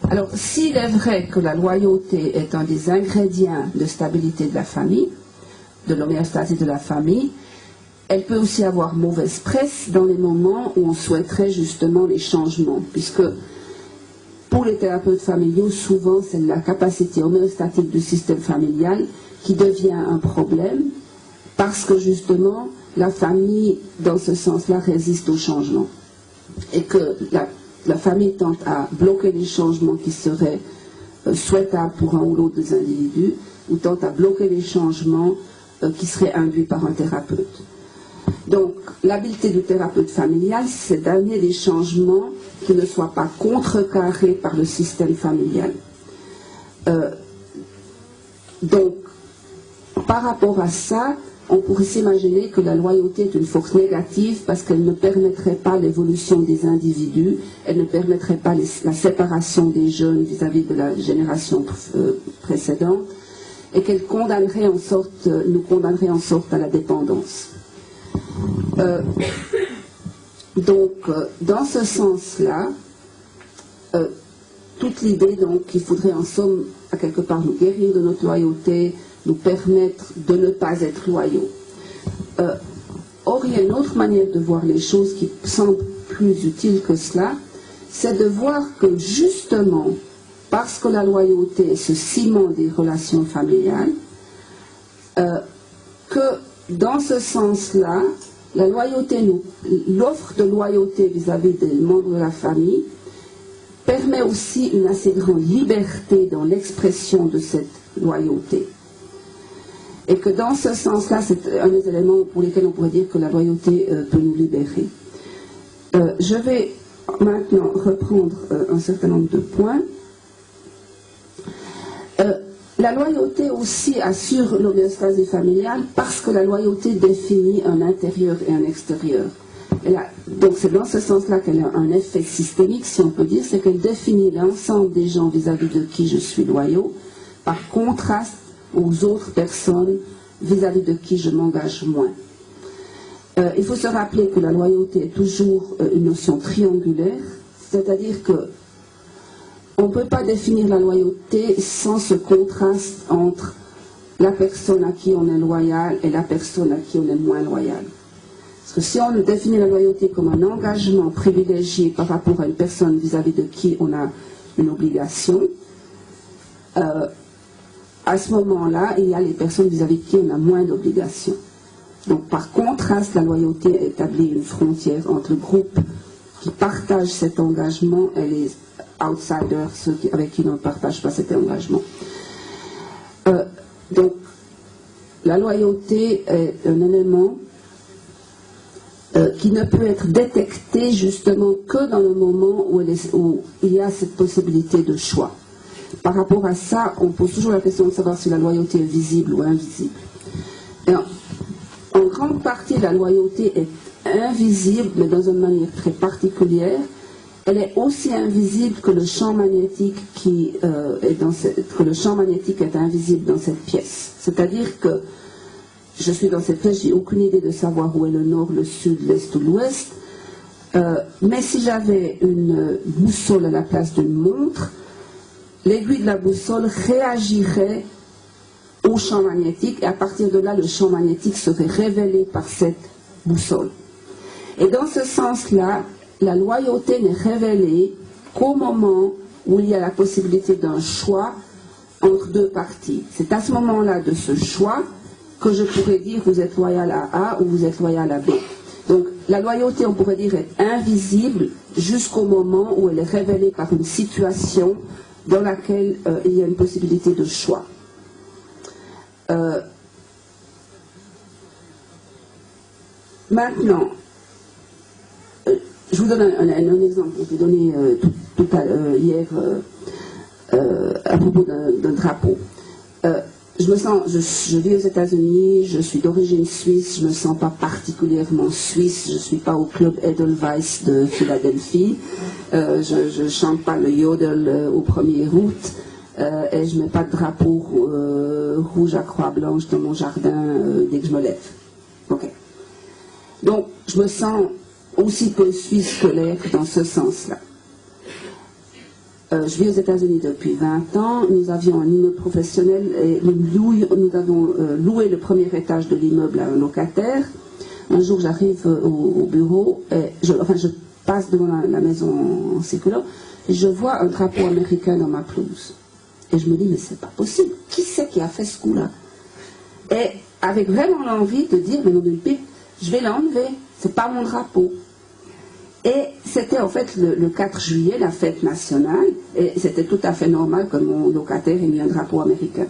Speaker 2: Alors, s'il est vrai que la loyauté est un des ingrédients de stabilité de la famille, de l'homéostasie de la famille, elle peut aussi avoir mauvaise presse dans les moments où on souhaiterait justement les changements, puisque pour les thérapeutes familiaux, souvent c'est la capacité homéostatique du système familial qui devient un problème, parce que justement la famille, dans ce sens-là, résiste au changement. Et que la famille tente à bloquer les changements qui seraient souhaitables pour un ou l'autre des individus, ou tente à bloquer les changements qui seraient induits par un thérapeute. Donc, l'habileté du thérapeute familial, c'est d'amener des changements qui ne soient pas contrecarrés par le système familial. Donc, par rapport à ça, on pourrait s'imaginer que la loyauté est une force négative parce qu'elle ne permettrait pas l'évolution des individus, elle ne permettrait pas la séparation des jeunes vis-à-vis de la génération précédente, et qu'elle nous condamnerait en sorte à la dépendance. Donc, dans ce sens-là, toute l'idée donc qu'il faudrait en somme à quelque part nous guérir de notre loyauté, nous permettre de ne pas être loyaux. Or, il y a une autre manière de voir les choses qui semble plus utile que cela, c'est de voir que justement, parce que la loyauté est ce ciment des relations familiales, que dans ce sens-là, la loyauté, l'offre de loyauté vis-à-vis des membres de la famille permet aussi une assez grande liberté dans l'expression de cette loyauté. Et que dans ce sens-là, c'est un des éléments pour lesquels on pourrait dire que la loyauté peut nous libérer. Je vais maintenant reprendre un certain nombre de points. La loyauté aussi assure l'homéostasie familiale parce que la loyauté définit un intérieur et un extérieur. Donc c'est dans ce sens-là qu'elle a un effet systémique, si on peut dire, c'est qu'elle définit l'ensemble des gens vis-à-vis de qui je suis loyaux, par contraste aux autres personnes vis-à-vis de qui je m'engage moins. Il faut se rappeler que la loyauté est toujours une notion triangulaire, c'est-à-dire que on ne peut pas définir la loyauté sans ce contraste entre la personne à qui on est loyal et la personne à qui on est moins loyal. Parce que si on définit la loyauté comme un engagement privilégié par rapport à une personne vis-à-vis de qui on a une obligation, à ce moment-là, il y a les personnes vis-à-vis de qui on a moins d'obligations. Donc par contraste, la loyauté établit une frontière entre le groupe qui partage cet engagement et les outsiders, ceux avec qui on ne partage pas cet engagement. Donc, la loyauté est un élément qui ne peut être détectée justement que dans le moment où il y a cette possibilité de choix. Par rapport à ça, on pose toujours la question de savoir si la loyauté est visible ou invisible. Et en grande partie, la loyauté est invisible, mais dans une manière très particulière. Elle est aussi invisible que le champ magnétique que le champ magnétique est invisible dans cette pièce. C'est-à-dire que je suis dans cette pièce, j'ai aucune idée de savoir où est le nord, le sud, l'est ou l'ouest. Mais si j'avais une boussole à la place d'une montre, l'aiguille de la boussole réagirait au champ magnétique et à partir de là, le champ magnétique serait révélé par cette boussole. Et dans ce sens-là, la loyauté n'est révélée qu'au moment où il y a la possibilité d'un choix entre deux parties. C'est à ce moment-là de ce choix que je pourrais dire vous êtes loyal à A ou vous êtes loyal à B. Donc la loyauté, on pourrait dire, est invisible jusqu'au moment où elle est révélée par une situation dans laquelle il y a une possibilité de choix. Maintenant, je vous donne un exemple que j'ai donné hier à propos d'un drapeau. Je vis aux États-Unis, je suis d'origine suisse, je ne me sens pas particulièrement suisse, je ne suis pas au club Edelweiss de Philadelphie, je ne chante pas le yodel au 1er août, et je ne mets pas de drapeau rouge à croix blanche dans mon jardin dès que je me lève. Okay. Donc, je me sens aussi peu suisse que l'être dans ce sens-là. Je vis aux États-Unis depuis 20 ans. Nous avions un immeuble professionnel et nous avons loué le premier étage de l'immeuble à un locataire. Un jour, j'arrive au bureau, et je passe devant la maison en circulant et je vois un drapeau américain dans ma pelouse. Et je me dis, mais c'est pas possible. Qui c'est qui a fait ce coup-là? Et avec vraiment l'envie de dire, mais non, je vais l'enlever. C'est pas mon drapeau. Et c'était en fait le 4 juillet, la fête nationale, et c'était tout à fait normal que mon locataire ait mis un drapeau américain.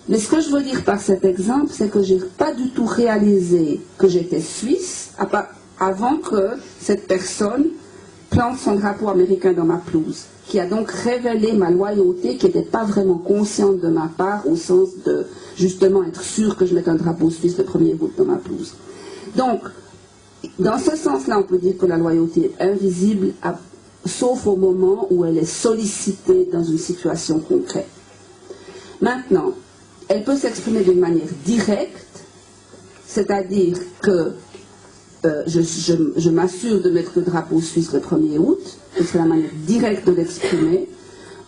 Speaker 2: Mais ce que je veux dire par cet exemple, c'est que je n'ai pas du tout réalisé que j'étais suisse avant que cette personne plante son drapeau américain dans ma pelouse, qui a donc révélé ma loyauté, qui n'était pas vraiment consciente de ma part, au sens de justement être sûr que je mette un drapeau suisse le 1er août dans ma pelouse. Donc, dans ce sens-là, on peut dire que la loyauté est invisible, sauf au moment où elle est sollicitée dans une situation concrète. Maintenant, elle peut s'exprimer d'une manière directe, c'est-à-dire que je m'assure de mettre le drapeau suisse le 1er août, c'est la manière directe de l'exprimer,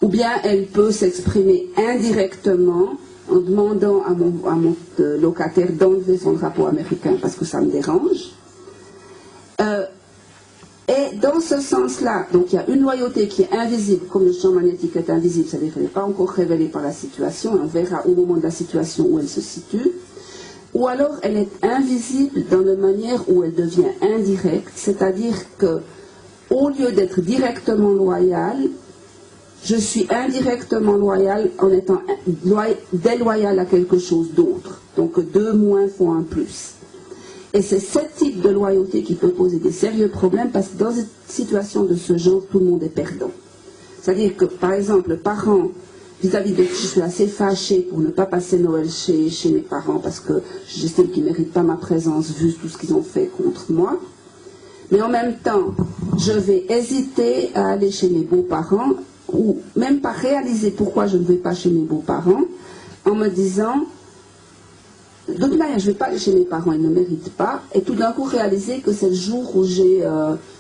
Speaker 2: ou bien elle peut s'exprimer indirectement en demandant à mon locataire d'enlever son drapeau américain parce que ça me dérange. Et dans ce sens-là, donc il y a une loyauté qui est invisible, comme le champ magnétique est invisible, c'est-à-dire qu'elle n'est pas encore révélée par la situation, et on verra au moment de la situation où elle se situe, ou alors elle est invisible dans la manière où elle devient indirecte, c'est-à-dire que au lieu d'être directement loyale, je suis indirectement loyale en étant déloyale à quelque chose d'autre. Donc 2 moins font 1 plus. Et c'est ce type de loyauté qui peut poser des sérieux problèmes parce que dans une situation de ce genre, tout le monde est perdant. C'est-à-dire que, par exemple, le parent, vis-à-vis de qui je suis assez fâchée pour ne pas passer Noël chez mes parents parce que j'estime qu'ils ne méritent pas ma présence vu tout ce qu'ils ont fait contre moi. Mais en même temps, je vais hésiter à aller chez mes beaux-parents ou même pas réaliser pourquoi je ne vais pas chez mes beaux-parents en me disant... De toute manière, je ne vais pas aller chez mes parents, ils ne méritent pas. Et tout d'un coup, réaliser que c'est le jour où j'ai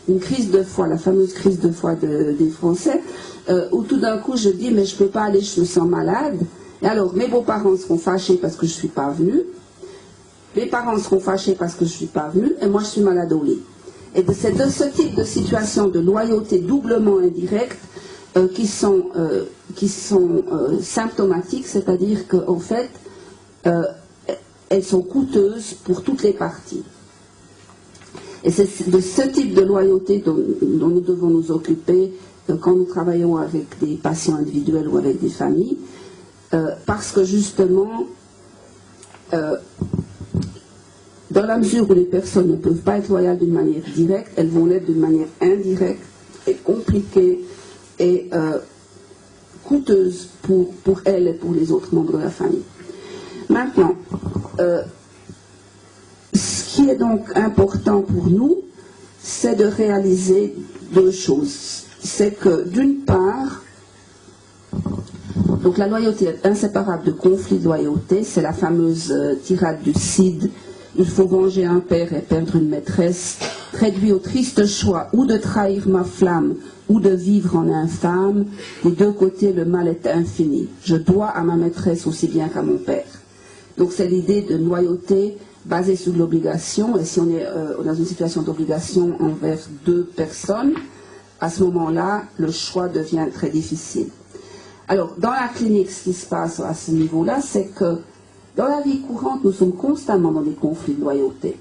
Speaker 2: une crise de foi, la fameuse crise de foi des Français, où tout d'un coup, je dis, mais je ne peux pas aller, je me sens malade. Et alors, mes beaux-parents seront fâchés parce que je ne suis pas venue. Mes parents seront fâchés parce que je ne suis pas venue. Et moi, je suis malade au lit. Et c'est de ce type de situation de loyauté doublement indirecte qui sont symptomatiques, c'est-à-dire qu'en fait, elles sont coûteuses pour toutes les parties. Et c'est de ce type de loyauté dont nous devons nous occuper quand nous travaillons avec des patients individuels ou avec des familles, parce que justement, Dans la mesure où les personnes ne peuvent pas être loyales d'une manière directe, elles vont l'être d'une manière indirecte et compliquée et coûteuse pour elles et pour les autres membres de la famille. Maintenant, ce qui est donc important pour nous, c'est de réaliser deux choses. C'est que d'une part, donc la loyauté est inséparable de conflit de loyauté, c'est la fameuse tirade du Cid. Il faut venger un père et perdre une maîtresse, réduit au triste choix ou de trahir ma flamme ou de vivre en infâme. Des deux côtés, le mal est infini. Je dois à ma maîtresse aussi bien qu'à mon père. Donc c'est l'idée de loyauté basée sur l'obligation. Et si on est dans une situation d'obligation envers deux personnes, à ce moment-là, le choix devient très difficile. Alors, dans la clinique, ce qui se passe à ce niveau-là, c'est que dans la vie courante, nous sommes constamment dans des conflits de loyauté.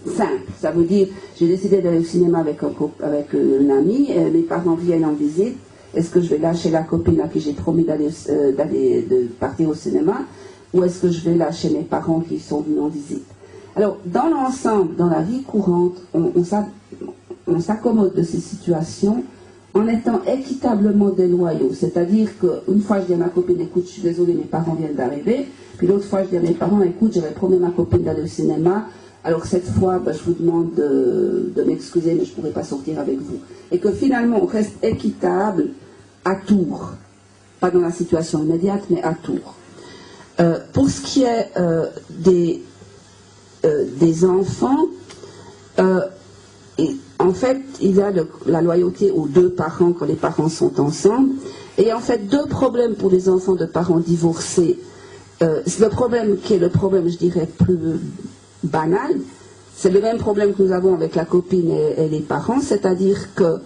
Speaker 2: Simple, ça veut dire, j'ai décidé d'aller au cinéma avec une amie, et mes parents viennent en visite, est-ce que je vais lâcher la copine à qui j'ai promis de partir au cinéma, ou est-ce que je vais lâcher mes parents qui sont venus en visite? Alors, dans l'ensemble, dans la vie courante, on s'accommode de ces situations en étant équitablement déloyaux. C'est-à-dire qu'une fois, je dis à ma copine, écoute, je suis désolée, mes parents viennent d'arriver. Puis l'autre fois, je dis à mes parents, écoute, j'avais promis à ma copine d'aller au cinéma. Alors cette fois, je vous demande de m'excuser, mais je ne pourrai pas sortir avec vous. Et que finalement, on reste équitable à tour. Pas dans la situation immédiate, mais à tour. Pour ce qui est des enfants, en fait, il y a la loyauté aux deux parents quand les parents sont ensemble. Et en fait, deux problèmes pour les enfants de parents divorcés. Le problème qui est le problème, je dirais, plus banal, c'est le même problème que nous avons avec la copine et les parents, c'est-à-dire que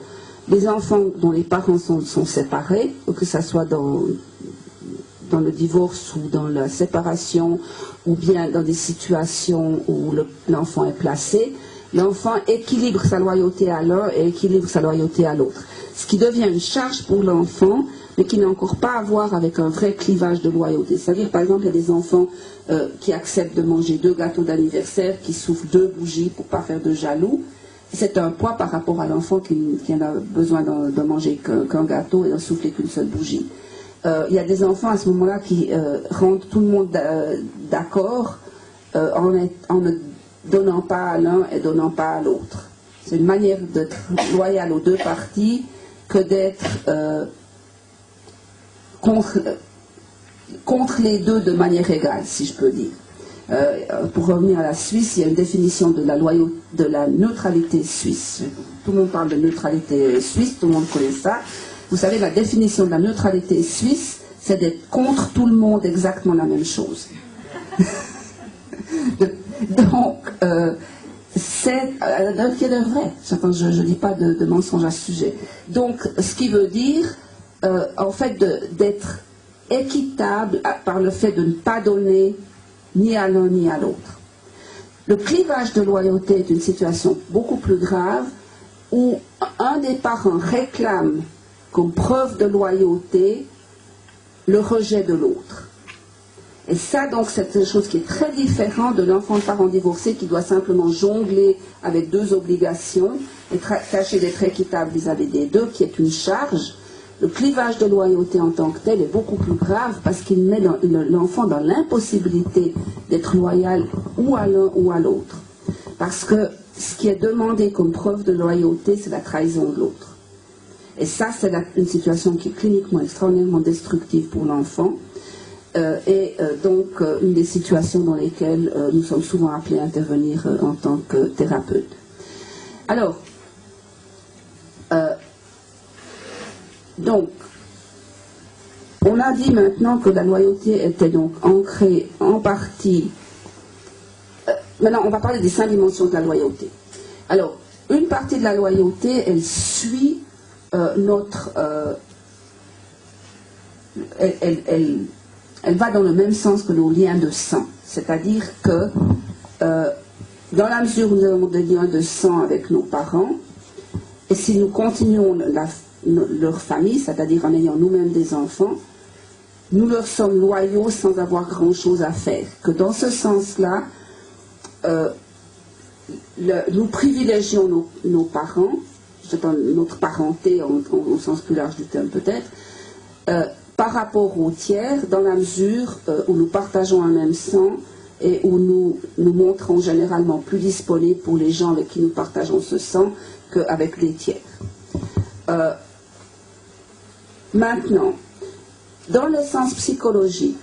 Speaker 2: les enfants dont les parents sont séparés, que ce soit dans le divorce ou dans la séparation, ou bien dans des situations où l'enfant est placé, l'enfant équilibre sa loyauté à l'un et équilibre sa loyauté à l'autre. Ce qui devient une charge pour l'enfant, mais qui n'a encore pas à voir avec un vrai clivage de loyauté. C'est-à-dire, par exemple, il y a des enfants qui acceptent de manger 2 gâteaux d'anniversaire, qui soufflent 2 bougies pour ne pas faire de jaloux. C'est un poids par rapport à l'enfant qui a besoin de manger qu'un gâteau et de souffler qu'une seule bougie. Il y a des enfants à ce moment-là qui rendent tout le monde d'accord en ne donnant pas à l'un et donnant pas à l'autre. C'est une manière d'être loyal aux deux parties que d'être contre les deux de manière égale, si je peux dire. Pour revenir à la Suisse, il y a une définition de la neutralité suisse. Tout le monde parle de neutralité suisse, tout le monde connaît ça. Vous savez, la définition de la neutralité suisse, c'est d'être contre tout le monde exactement la même chose. Donc, c'est d'un pied de vrai. Je ne dis pas de mensonge à ce sujet. Donc, ce qui veut dire, en fait, d'être équitable par le fait de ne pas donner ni à l'un ni à l'autre. Le clivage de loyauté est une situation beaucoup plus grave où un des parents réclame comme preuve de loyauté le rejet de l'autre. Et ça, donc, c'est une chose qui est très différente de l'enfant de parents divorcés qui doit simplement jongler avec 2 obligations et tâcher d'être équitable vis-à-vis des deux, qui est une charge. Le clivage de loyauté en tant que tel est beaucoup plus grave parce qu'il met l'enfant dans l'impossibilité d'être loyal ou à l'un ou à l'autre. Parce que ce qui est demandé comme preuve de loyauté, c'est la trahison de l'autre. Et ça, c'est une situation qui est cliniquement extraordinairement destructive pour l'enfant. Donc une des situations dans lesquelles nous sommes souvent appelés à intervenir en tant que thérapeute. Alors, donc, on a dit maintenant que la loyauté était donc ancrée en partie. Maintenant, on va parler des 5 dimensions de la loyauté. Alors, une partie de la loyauté, elle suit elle va dans le même sens que nos liens de sang. C'est-à-dire que dans la mesure où nous avons des liens de sang avec nos parents, et si nous continuons leur famille, c'est-à-dire en ayant nous-mêmes des enfants, nous leur sommes loyaux sans avoir grand-chose à faire. Que dans ce sens-là, nous privilégions nos parents, notre parenté au sens plus large du terme peut-être, par rapport aux tiers, dans la mesure où nous partageons un même sang et où nous nous montrons généralement plus disponibles pour les gens avec qui nous partageons ce sang qu'avec les tiers. Maintenant, dans le sens psychologique,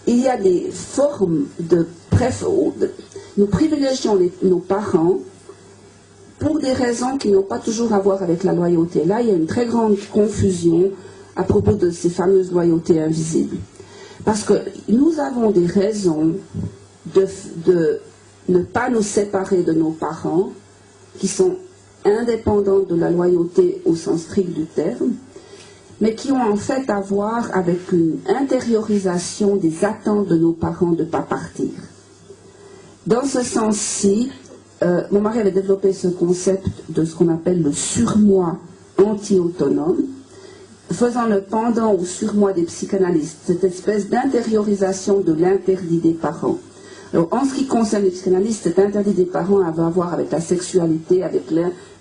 Speaker 2: il y a des formes de préférence. Nous privilégions nos parents pour des raisons qui n'ont pas toujours à voir avec la loyauté. Là, il y a une très grande confusion à propos de ces fameuses loyautés invisibles. Parce que nous avons des raisons de ne pas nous séparer de nos parents qui sont indépendantes de la loyauté au sens strict du terme, mais qui ont en fait à voir avec une intériorisation des attentes de nos parents de ne pas partir. Dans ce sens-ci, mon mari avait développé ce concept de ce qu'on appelle le surmoi anti-autonome, faisant le pendant au surmoi des psychanalystes, cette espèce d'intériorisation de l'interdit des parents. Alors, en ce qui concerne les psychanalystes, cet interdit des parents avait à voir avec la sexualité, avec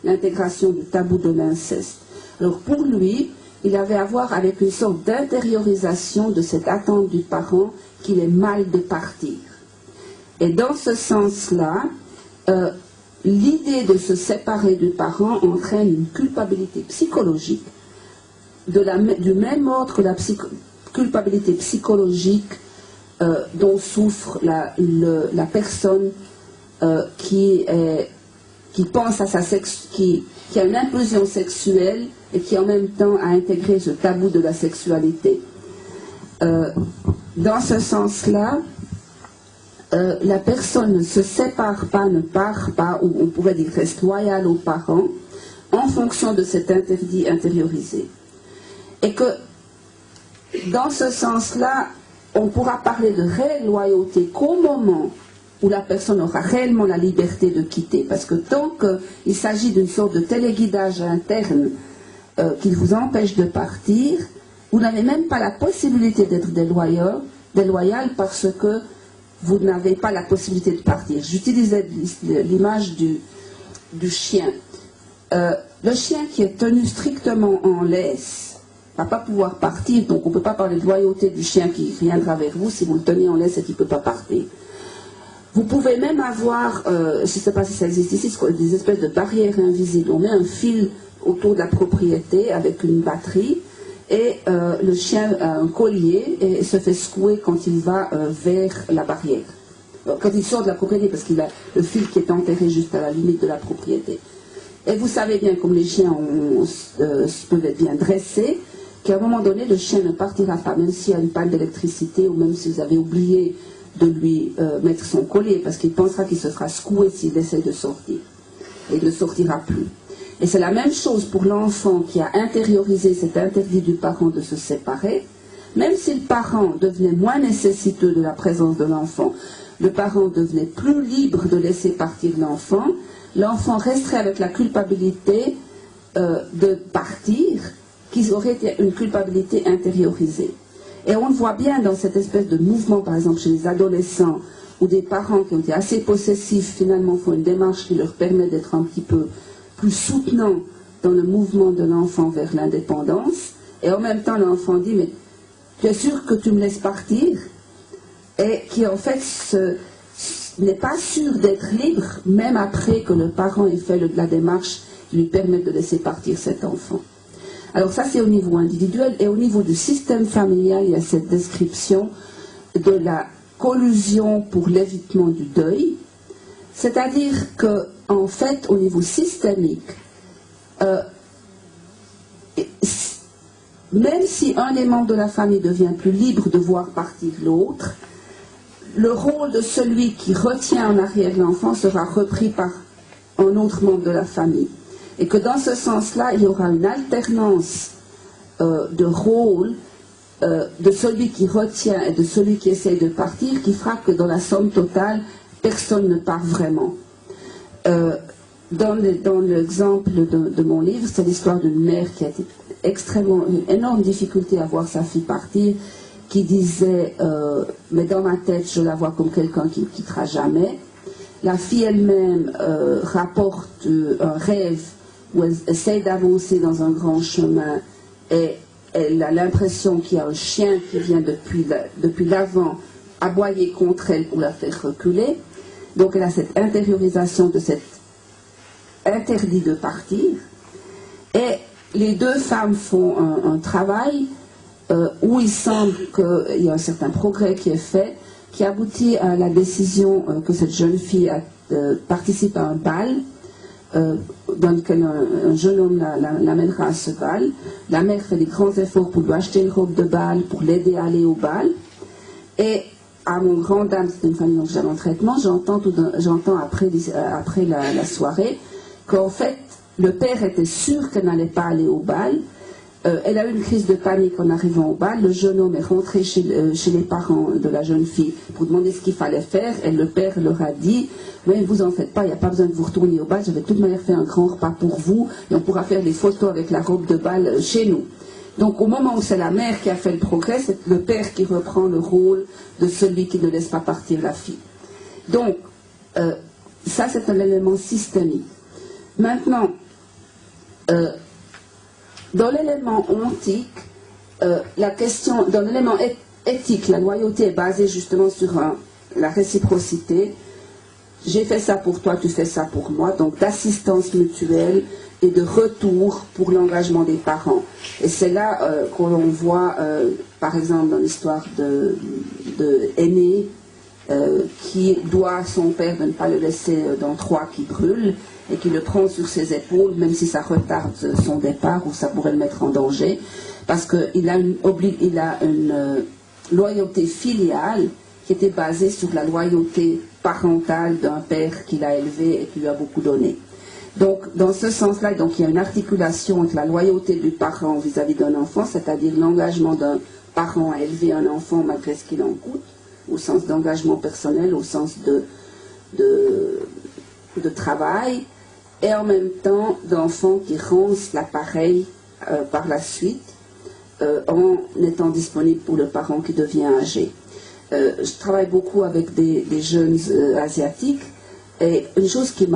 Speaker 2: l'intégration du tabou de l'inceste. Alors, pour lui, il avait à voir avec une sorte d'intériorisation de cette attente du parent qu'il est mal de partir. Et dans ce sens-là, l'idée de se séparer du parent entraîne une culpabilité psychologique du même ordre que la culpabilité psychologique dont souffre la personne qui pense à qui a une impulsion sexuelle et qui en même temps a intégré ce tabou de la sexualité. Dans ce sens-là, la personne ne se sépare pas, ne part pas, ou on pourrait dire reste loyale aux parents, en fonction de cet interdit intériorisé. Et que, dans ce sens-là, on pourra parler de réelle loyauté qu'au moment où la personne aura réellement la liberté de quitter. Parce que tant qu'il s'agit d'une sorte de téléguidage interne qui vous empêche de partir, vous n'avez même pas la possibilité d'être déloyal parce que vous n'avez pas la possibilité de partir. J'utilisais l'image du chien. Le chien qui est tenu strictement en laisse ne va pas pouvoir partir, donc on ne peut pas parler de loyauté du chien qui viendra vers vous si vous le tenez en laisse et qu'il ne peut pas partir. Vous pouvez même avoir, je ne sais pas si ça existe ici, des espèces de barrières invisibles. On met un fil autour de la propriété avec une batterie et le chien a un collier et se fait secouer quand il va vers la barrière. Quand il sort de la propriété, parce qu'il a le fil qui est enterré juste à la limite de la propriété. Et vous savez bien, comme les chiens peuvent être bien dressés, qu'à un moment donné, le chien ne partira pas, même s'il y a une panne d'électricité ou même si vous avez oublié de lui mettre son collier, parce qu'il pensera qu'il se sera secoué s'il essaie de sortir. Et il ne sortira plus. Et c'est la même chose pour l'enfant qui a intériorisé cet interdit du parent de se séparer. Même si le parent devenait moins nécessiteux de la présence de l'enfant, le parent devenait plus libre de laisser partir l'enfant, l'enfant resterait avec la culpabilité de partir, qui aurait été une culpabilité intériorisée. Et on le voit bien dans cette espèce de mouvement, par exemple chez les adolescents, où des parents qui ont été assez possessifs, finalement font une démarche qui leur permet d'être un petit peu plus soutenants dans le mouvement de l'enfant vers l'indépendance, et en même temps l'enfant dit, mais tu es sûr que tu me laisses partir? Et qui en fait n'est pas sûr d'être libre, même après que le parent ait fait la démarche qui lui permet de laisser partir cet enfant. Alors ça, c'est au niveau individuel, et au niveau du système familial, il y a cette description de la collusion pour l'évitement du deuil, c'est-à-dire que, en fait, au niveau systémique, même si un des membres de la famille devient plus libre de voir partir l'autre, le rôle de celui qui retient en arrière l'enfant sera repris par un autre membre de la famille. Et que dans ce sens-là, il y aura une alternance de rôle de celui qui retient et de celui qui essaye de partir, qui fera que dans la somme totale, personne ne part vraiment. Dans l'exemple de mon livre, c'est l'histoire d'une mère qui a été une énorme difficulté à voir sa fille partir, qui disait mais dans ma tête, je la vois comme quelqu'un qui ne me quittera jamais. La fille elle-même rapporte un rêve où elle essaie d'avancer dans un grand chemin et elle a l'impression qu'il y a un chien qui vient depuis l'avant aboyer contre elle pour la faire reculer. Donc elle a cette intériorisation de cet interdit de partir. Et les deux femmes font un travail où il semble qu'il y a un certain progrès qui est fait, qui aboutit à la décision que cette jeune fille participe à un bal, dans lequel un jeune homme l'amènera à ce bal. La mère fait des grands efforts pour lui acheter une robe de bal, pour l'aider à aller au bal. Et à mon grand dame, c'est une famille dont j'avais en traitement, j'entends après la soirée qu'en fait, le père était sûr qu'elle n'allait pas aller au bal. Elle a eu une crise de panique en arrivant au bal. Le jeune homme est rentré chez les parents de la jeune fille pour demander ce qu'il fallait faire. Et le père leur a dit « Mais vous en faites pas, il n'y a pas besoin que vous retourniez au bal. Je vais de toute manière faire un grand repas pour vous et on pourra faire des photos avec la robe de bal chez nous. » Donc au moment où c'est la mère qui a fait le progrès, c'est le père qui reprend le rôle de celui qui ne laisse pas partir la fille. Donc ça c'est un élément systémique. Maintenant, dans l'élément ontique, la question, dans l'élément éthique, la loyauté est basée justement sur la réciprocité. J'ai fait ça pour toi, tu fais ça pour moi, donc d'assistance mutuelle et de retour pour l'engagement des parents. Et c'est là qu'on voit, par exemple, dans l'histoire de Aîné, qui doit à son père de ne pas le laisser dans Troie qui brûle, et qui le prend sur ses épaules, même si ça retarde son départ ou ça pourrait le mettre en danger, parce qu'il a une loyauté filiale qui était basée sur la loyauté parentale d'un père qu'il a élevé et qui lui a beaucoup donné. Donc, dans ce sens-là, donc, il y a une articulation entre la loyauté du parent vis-à-vis d'un enfant, c'est-à-dire l'engagement d'un parent à élever un enfant malgré ce qu'il en coûte, au sens d'engagement personnel, au sens de travail, et en même temps d'enfants qui rangent l'appareil par la suite en étant disponible pour le parent qui devient âgé. Je travaille beaucoup avec des jeunes asiatiques et une chose qui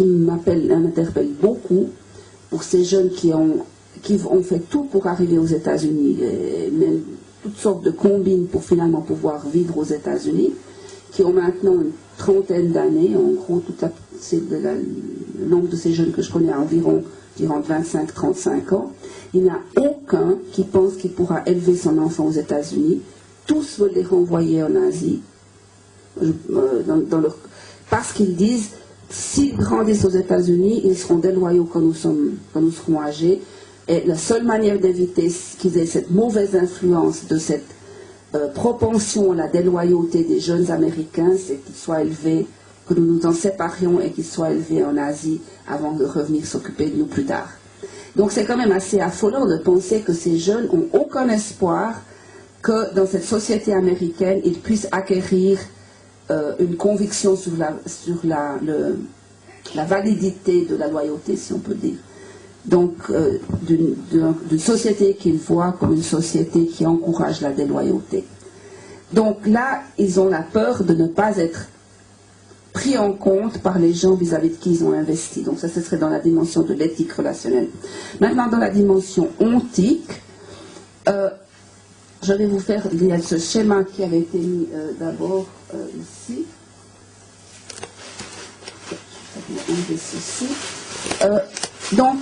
Speaker 2: m'interpelle beaucoup pour ces jeunes qui ont fait tout pour arriver aux États-Unis, même toutes sortes de combines pour finalement pouvoir vivre aux États-Unis, qui ont maintenant une trentaine d'années, en gros, le nombre de ces jeunes que je connais environ 25-35 ans, il n'y en a aucun qui pense qu'il pourra élever son enfant aux États-Unis. Tous veulent les renvoyer en Asie, parce qu'ils disent, s'ils grandissent aux États-Unis, ils seront déloyaux quand nous serons âgés, et la seule manière d'éviter qu'ils aient cette mauvaise influence de cette propension à la déloyauté des jeunes Américains, c'est qu'ils soient élevés, que nous nous en séparions et qu'ils soient élevés en Asie avant de revenir s'occuper de nous plus tard. Donc c'est quand même assez affolant de penser que ces jeunes n'ont aucun espoir que dans cette société américaine, ils puissent acquérir une conviction sur la validité de la loyauté, si on peut dire. Donc, d'une société qu'ils voient comme une société qui encourage la déloyauté. Donc là, ils ont la peur de ne pas être pris en compte par les gens vis-à-vis de qui ils ont investi. Donc ça, ce serait dans la dimension de l'éthique relationnelle. Maintenant, dans la dimension ontique, je vais vous faire, il y a ce schéma qui avait été mis d'abord ici. Je vais enlever ceci. Donc,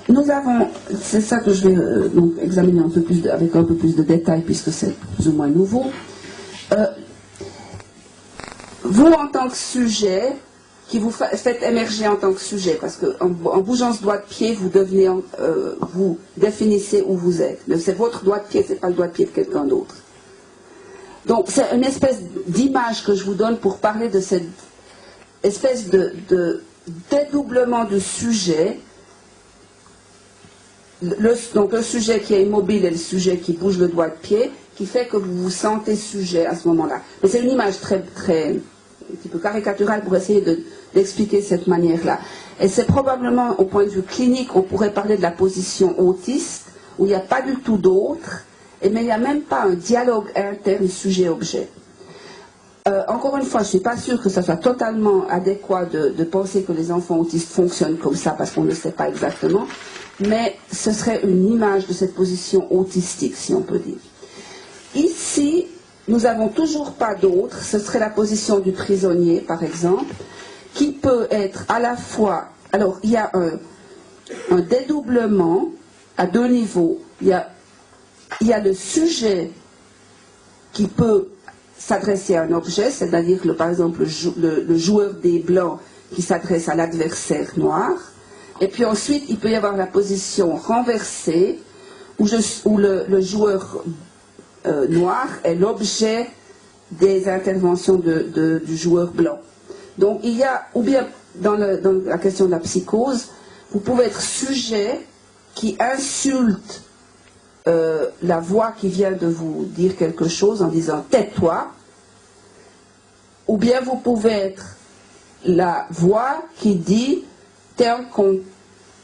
Speaker 2: nous avons, c'est ça que je vais donc examiner avec un peu plus de détails puisque c'est plus ou moins nouveau. Vous en tant que sujet, qui vous faites émerger en tant que sujet, parce qu'en bougeant ce doigt de pied, vous définissez où vous êtes. Mais c'est votre doigt de pied, c'est pas le doigt de pied de quelqu'un d'autre. Donc c'est une espèce d'image que je vous donne pour parler de cette espèce de dédoublement du sujet. Donc le sujet qui est immobile et le sujet qui bouge le doigt de pied, qui fait que vous vous sentez sujet à ce moment-là. Mais c'est une image très, très, un petit peu caricaturale pour essayer d'expliquer cette manière-là. Et c'est probablement, au point de vue clinique, on pourrait parler de la position autiste, où il n'y a pas du tout d'autre, mais il n'y a même pas un dialogue interne sujet-objet. Encore une fois, je ne suis pas sûre que ça soit totalement adéquat de penser que les enfants autistes fonctionnent comme ça, parce qu'on ne sait pas exactement, mais ce serait une image de cette position autistique, si on peut dire. Ici, nous n'avons toujours pas d'autre, ce serait la position du prisonnier, par exemple, qui peut être à la fois... Alors, il y a un dédoublement à deux niveaux. Il y a le sujet qui peut s'adresser à un objet, c'est-à-dire, par exemple, le joueur des Blancs qui s'adresse à l'adversaire noir. Et puis ensuite, il peut y avoir la position renversée, où le joueur noir est l'objet des interventions du joueur blanc. Donc il y a, ou bien dans la question de la psychose, vous pouvez être sujet qui insulte la voix qui vient de vous dire quelque chose en disant « tais-toi », ou bien vous pouvez être la voix qui dit « t'es un con »,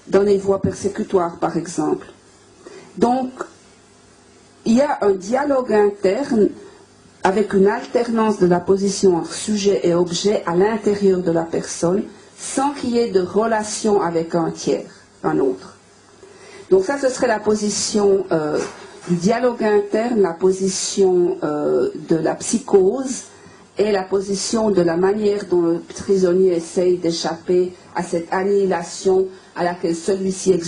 Speaker 2: dans les voix persécutoires par exemple. Donc, il y a un dialogue interne avec une alternance de la position entre sujet et objet à l'intérieur de la personne, sans qu'il y ait de relation avec un tiers, un autre. Donc ça, ce serait la position du dialogue interne, la position de la psychose et la position de la manière dont le prisonnier essaye d'échapper à cette annihilation à laquelle celui-ci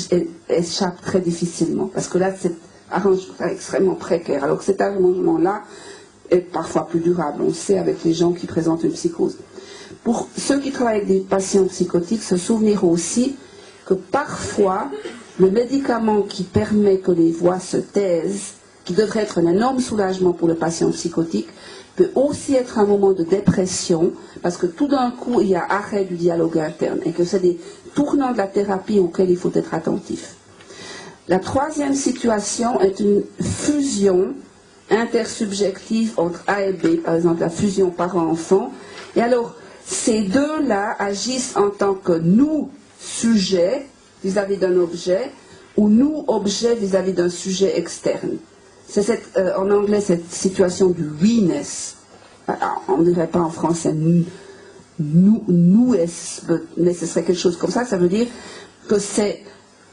Speaker 2: échappe très difficilement. Parce que là, c'est arrangement extrêmement précaire. Alors que cet arrangement-là est parfois plus durable, on le sait avec les gens qui présentent une psychose. Pour ceux qui travaillent avec des patients psychotiques, se souvenir aussi que parfois, le médicament qui permet que les voix se taisent, qui devrait être un énorme soulagement pour le patient psychotique, peut aussi être un moment de dépression, parce que tout d'un coup, il y a arrêt du dialogue interne, et que c'est des tournants de la thérapie auxquels il faut être attentif. La troisième situation est une fusion intersubjective entre A et B, par exemple la fusion parent-enfant. Et alors, ces deux-là agissent en tant que nous, sujets, vis-à-vis d'un objet, ou nous, objets, vis-à-vis d'un sujet externe. C'est en anglais cette situation du we-ness. On ne dirait pas en français nous-ness, mais ce serait quelque chose comme ça. Ça veut dire que c'est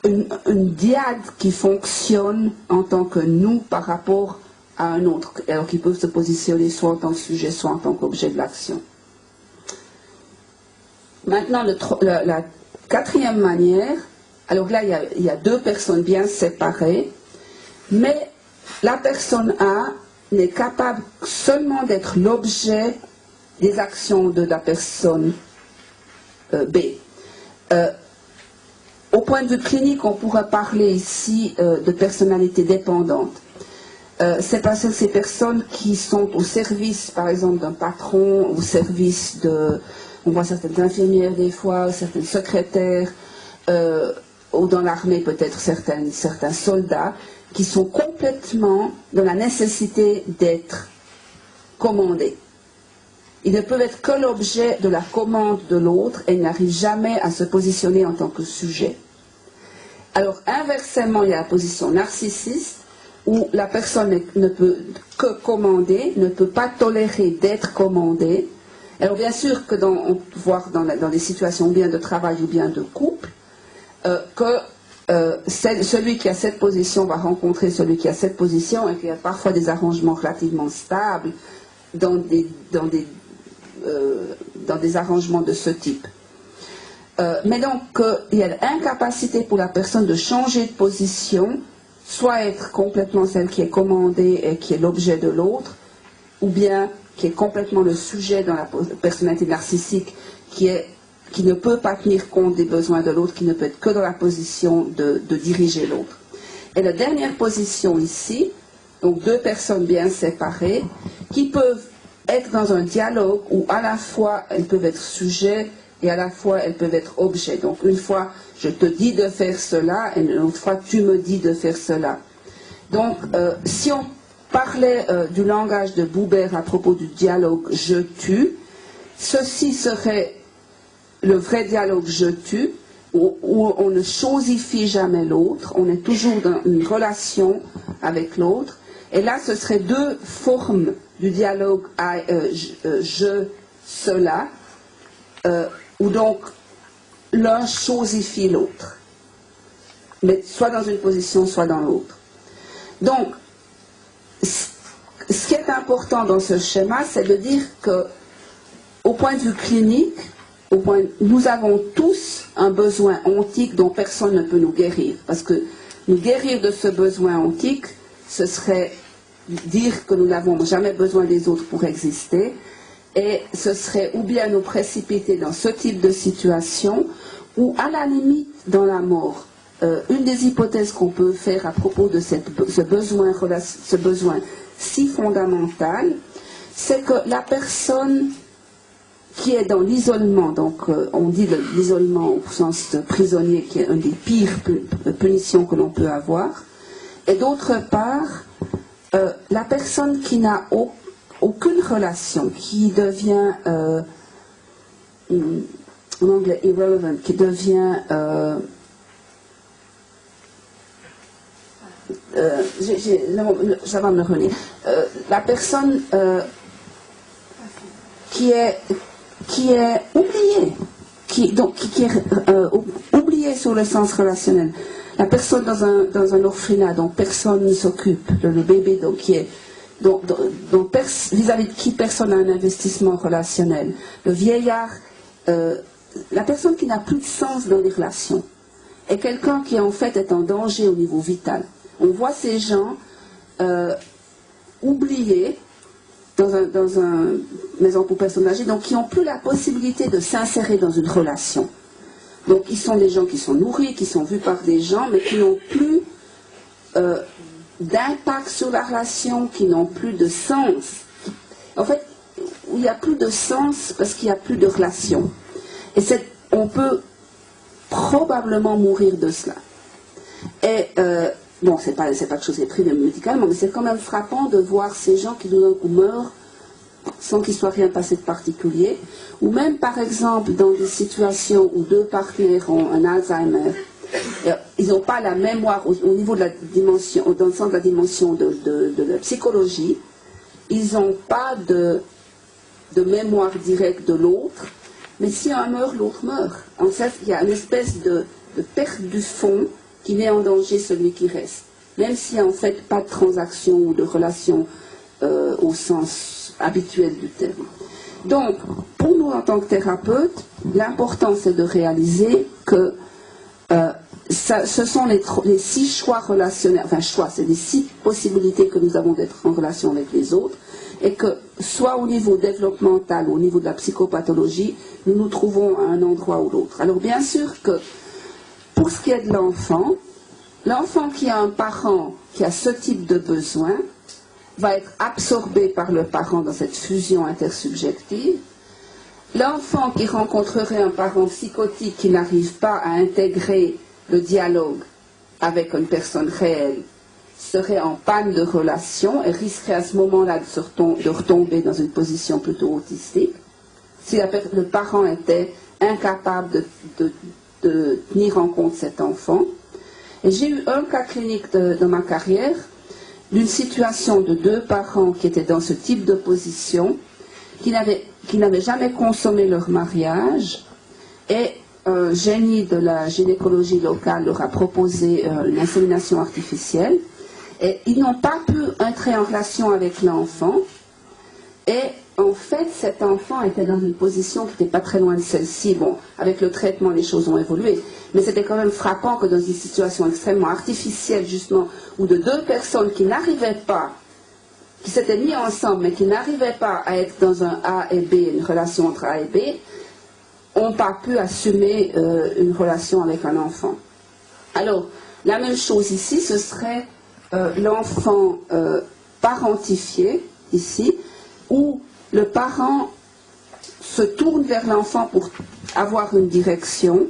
Speaker 2: une dyade qui fonctionne en tant que nous par rapport à un autre, alors qu'ils peuvent se positionner soit en tant que sujet, soit en tant qu'objet de l'action. Maintenant, la quatrième manière, alors là, il y a deux personnes bien séparées, mais la personne A n'est capable seulement d'être l'objet des actions de la personne B. Au point de vue clinique, on pourrait parler ici de personnalité dépendante. C'est parce que ces personnes qui sont au service, par exemple, d'un patron, au service on voit certaines infirmières des fois, certaines secrétaires, ou dans l'armée peut-être certains soldats, qui sont complètement dans la nécessité d'être commandés. Ils ne peuvent être que l'objet de la commande de l'autre et n'arrivent jamais à se positionner en tant que sujet. Alors inversement, il y a la position narcissiste où la personne ne peut que commander, ne peut pas tolérer d'être commandée. Alors bien sûr que on peut voir dans des situations bien de travail ou bien de couple, celui qui a cette position va rencontrer celui qui a cette position et qu'il y a parfois des arrangements relativement stables dans des arrangements de ce type. Mais donc, il y a l'incapacité pour la personne de changer de position, soit être complètement celle qui est commandée et qui est l'objet de l'autre, ou bien qui est complètement le sujet dans la personnalité narcissique, qui ne peut pas tenir compte des besoins de l'autre, qui ne peut être que dans la position de diriger l'autre. Et la dernière position ici, donc deux personnes bien séparées, qui peuvent être dans un dialogue où à la fois elles peuvent être sujets et à la fois elles peuvent être objets. Donc une fois je te dis de faire cela et une autre fois tu me dis de faire cela. Donc si on parlait du langage de Buber à propos du dialogue je-tu, ceci serait le vrai dialogue je-tu, où on ne chosifie jamais l'autre, on est toujours dans une relation avec l'autre, Et là, ce serait deux formes du dialogue je, cela, où donc l'un chosifie l'autre, mais soit dans une position, soit dans l'autre. Donc, ce qui est important dans ce schéma, c'est de dire que, au point de vue clinique, nous avons tous un besoin ontique dont personne ne peut nous guérir. Parce que nous guérir de ce besoin ontique, ce serait dire que nous n'avons jamais besoin des autres pour exister, et ce serait ou bien nous précipiter dans ce type de situation, ou à la limite dans la mort. Une des hypothèses qu'on peut faire à propos de ce besoin si fondamental, c'est que la personne qui est dans l'isolement, donc on dit l'isolement au sens de prisonnier, qui est une des pires punitions que l'on peut avoir, et d'autre part, la personne qui n'a aucune relation, qui devient, en anglais irrelevant, qui devient, ça va me revenir, la personne qui est oubliée, qui est oubliée sur le sens relationnel. La personne dans un orphelinat dont personne ne s'occupe, le bébé donc, vis-à-vis de qui personne n'a un investissement relationnel. Le vieillard, la personne qui n'a plus de sens dans les relations, est quelqu'un qui en fait est en danger au niveau vital. On voit ces gens oubliés dans une maison pour personnes âgées, donc qui n'ont plus la possibilité de s'insérer dans une relation. Donc ils sont des gens qui sont nourris, qui sont vus par des gens, mais qui n'ont plus d'impact sur la relation, qui n'ont plus de sens. En fait, il n'y a plus de sens parce qu'il n'y a plus de relation. Et on peut probablement mourir de cela. Et bon, c'est pas quelque chose qui est privé médicalement, mais c'est quand même frappant de voir ces gens qui d'un coup meurent sans qu'il soit rien passé de particulier, ou même par exemple dans des situations où deux partenaires ont un Alzheimer, ils n'ont pas la mémoire au niveau de la dimension, dans le sens de la dimension de la psychologie, ils n'ont pas de mémoire directe de l'autre, mais si un meurt, l'autre meurt. En fait, il y a une espèce de perte du fond qui met en danger celui qui reste, même s'il n'y a en fait pas de transaction ou de relation au sens habituel du terme. Donc, pour nous en tant que thérapeutes, l'important c'est de réaliser que ce sont les 6 choix relationnels, enfin choix, c'est les 6 possibilités que nous avons d'être en relation avec les autres, et que soit au niveau développemental ou au niveau de la psychopathologie, nous nous trouvons à un endroit ou l'autre. Alors bien sûr que pour ce qui est de l'enfant qui a un parent qui a ce type de besoin va être absorbé par le parent dans cette fusion intersubjective. L'enfant qui rencontrerait un parent psychotique qui n'arrive pas à intégrer le dialogue avec une personne réelle serait en panne de relation et risquerait à ce moment-là de retomber dans une position plutôt autistique si le parent était incapable de tenir en compte cet enfant. Et j'ai eu un cas clinique dans ma carrière d'une situation de 2 parents qui étaient dans ce type de position, qui n'avaient jamais consommé leur mariage, et un génie de la gynécologie locale leur a proposé une insémination artificielle, et ils n'ont pas pu entrer en relation avec l'enfant, et en fait cet enfant était dans une position qui n'était pas très loin de celle-ci. Bon, avec le traitement les choses ont évolué, mais c'était quand même frappant que dans une situation extrêmement artificielle justement, où de 2 personnes qui n'arrivaient pas, qui s'étaient mis ensemble mais qui n'arrivaient pas à être dans un A et B, une relation entre A et B, n'ont pas pu assumer une relation avec un enfant. Alors, la même chose ici, ce serait l'enfant parentifié, ici, où le parent se tourne vers l'enfant pour avoir une direction,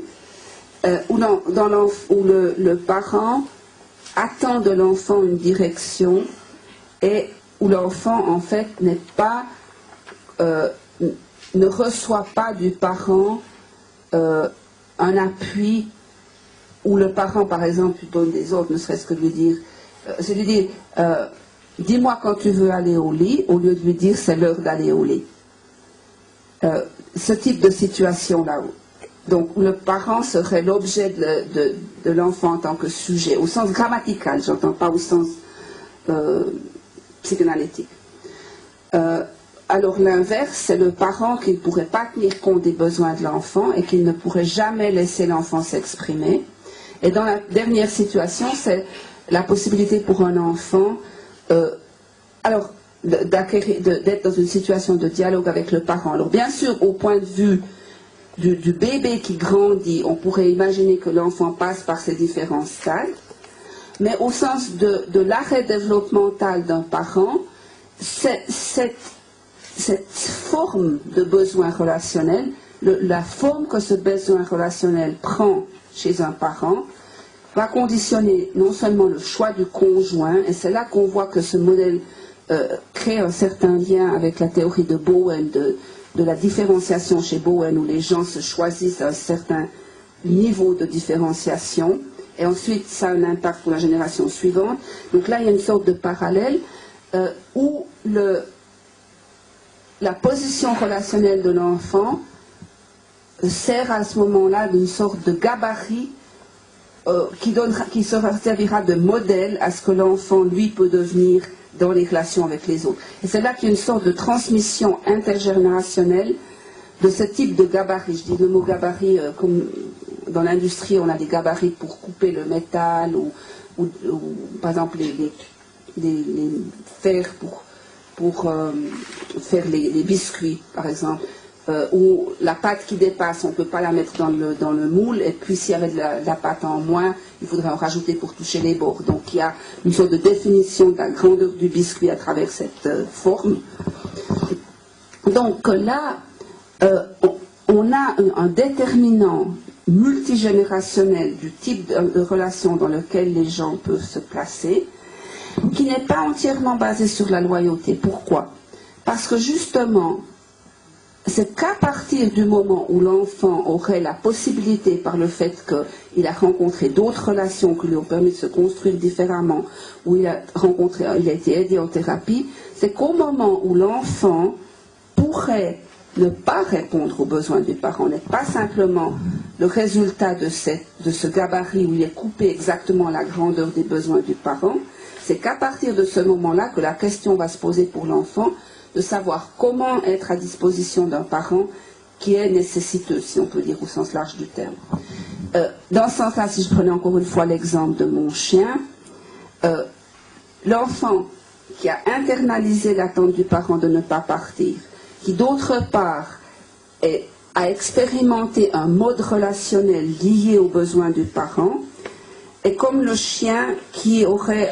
Speaker 2: où le parent attend de l'enfant une direction et où l'enfant en fait ne reçoit pas du parent un appui, où le parent par exemple lui donne des ordres, ne serait-ce que de lui dire, dis-moi quand tu veux aller au lit, au lieu de lui dire c'est l'heure d'aller au lit. Ce type de situation-là. Donc le parent serait l'objet de l'enfant en tant que sujet, au sens grammatical, j'entends pas au sens psychanalytique. Alors l'inverse, c'est le parent qui ne pourrait pas tenir compte des besoins de l'enfant et qui ne pourrait jamais laisser l'enfant s'exprimer. Et dans la dernière situation, c'est la possibilité pour un enfant d'être dans une situation de dialogue avec le parent. Alors bien sûr, au point de vue du bébé qui grandit, on pourrait imaginer que l'enfant passe par ces différents stades, mais au sens de l'arrêt développemental d'un parent, cette forme de besoin relationnel, la forme que ce besoin relationnel prend chez un parent, va conditionner non seulement le choix du conjoint, et c'est là qu'on voit que ce modèle crée un certain lien avec la théorie de Bowen, de la différenciation chez Bowen, où les gens se choisissent à un certain niveau de différenciation, et ensuite ça a un impact pour la génération suivante. Donc là, il y a une sorte de parallèle où la position relationnelle de l'enfant sert à ce moment-là d'une sorte de gabarit qui servira de modèle à ce que l'enfant, lui, peut devenir dans les relations avec les autres. Et c'est là qu'il y a une sorte de transmission intergénérationnelle de ce type de gabarit. Je dis le mot gabarit comme dans l'industrie, on a des gabarits pour couper le métal ou par exemple les fers pour faire les biscuits, par exemple. Où la pâte qui dépasse, on ne peut pas la mettre dans le moule, et puis s'il y avait de la pâte en moins, il faudrait en rajouter pour toucher les bords. Donc il y a une sorte de définition de la grandeur du biscuit à travers cette forme. Donc là, on a un déterminant multigénérationnel du type de relation dans lequel les gens peuvent se placer, qui n'est pas entièrement basé sur la loyauté. Pourquoi? Parce que justement, c'est qu'à partir du moment où l'enfant aurait la possibilité, par le fait qu'il a rencontré d'autres relations qui lui ont permis de se construire différemment, où il a été aidé en thérapie, c'est qu'au moment où l'enfant pourrait ne pas répondre aux besoins du parent, n'est pas simplement le résultat de ce gabarit où il est coupé exactement à la grandeur des besoins du parent, c'est qu'à partir de ce moment-là que la question va se poser pour l'enfant de savoir comment être à disposition d'un parent qui est nécessiteux, si on peut dire au sens large du terme. Dans ce sens-là, si je prenais encore une fois l'exemple de mon chien, l'enfant qui a internalisé l'attente du parent de ne pas partir, qui d'autre part a expérimenté un mode relationnel lié aux besoins du parent, est comme le chien qui aurait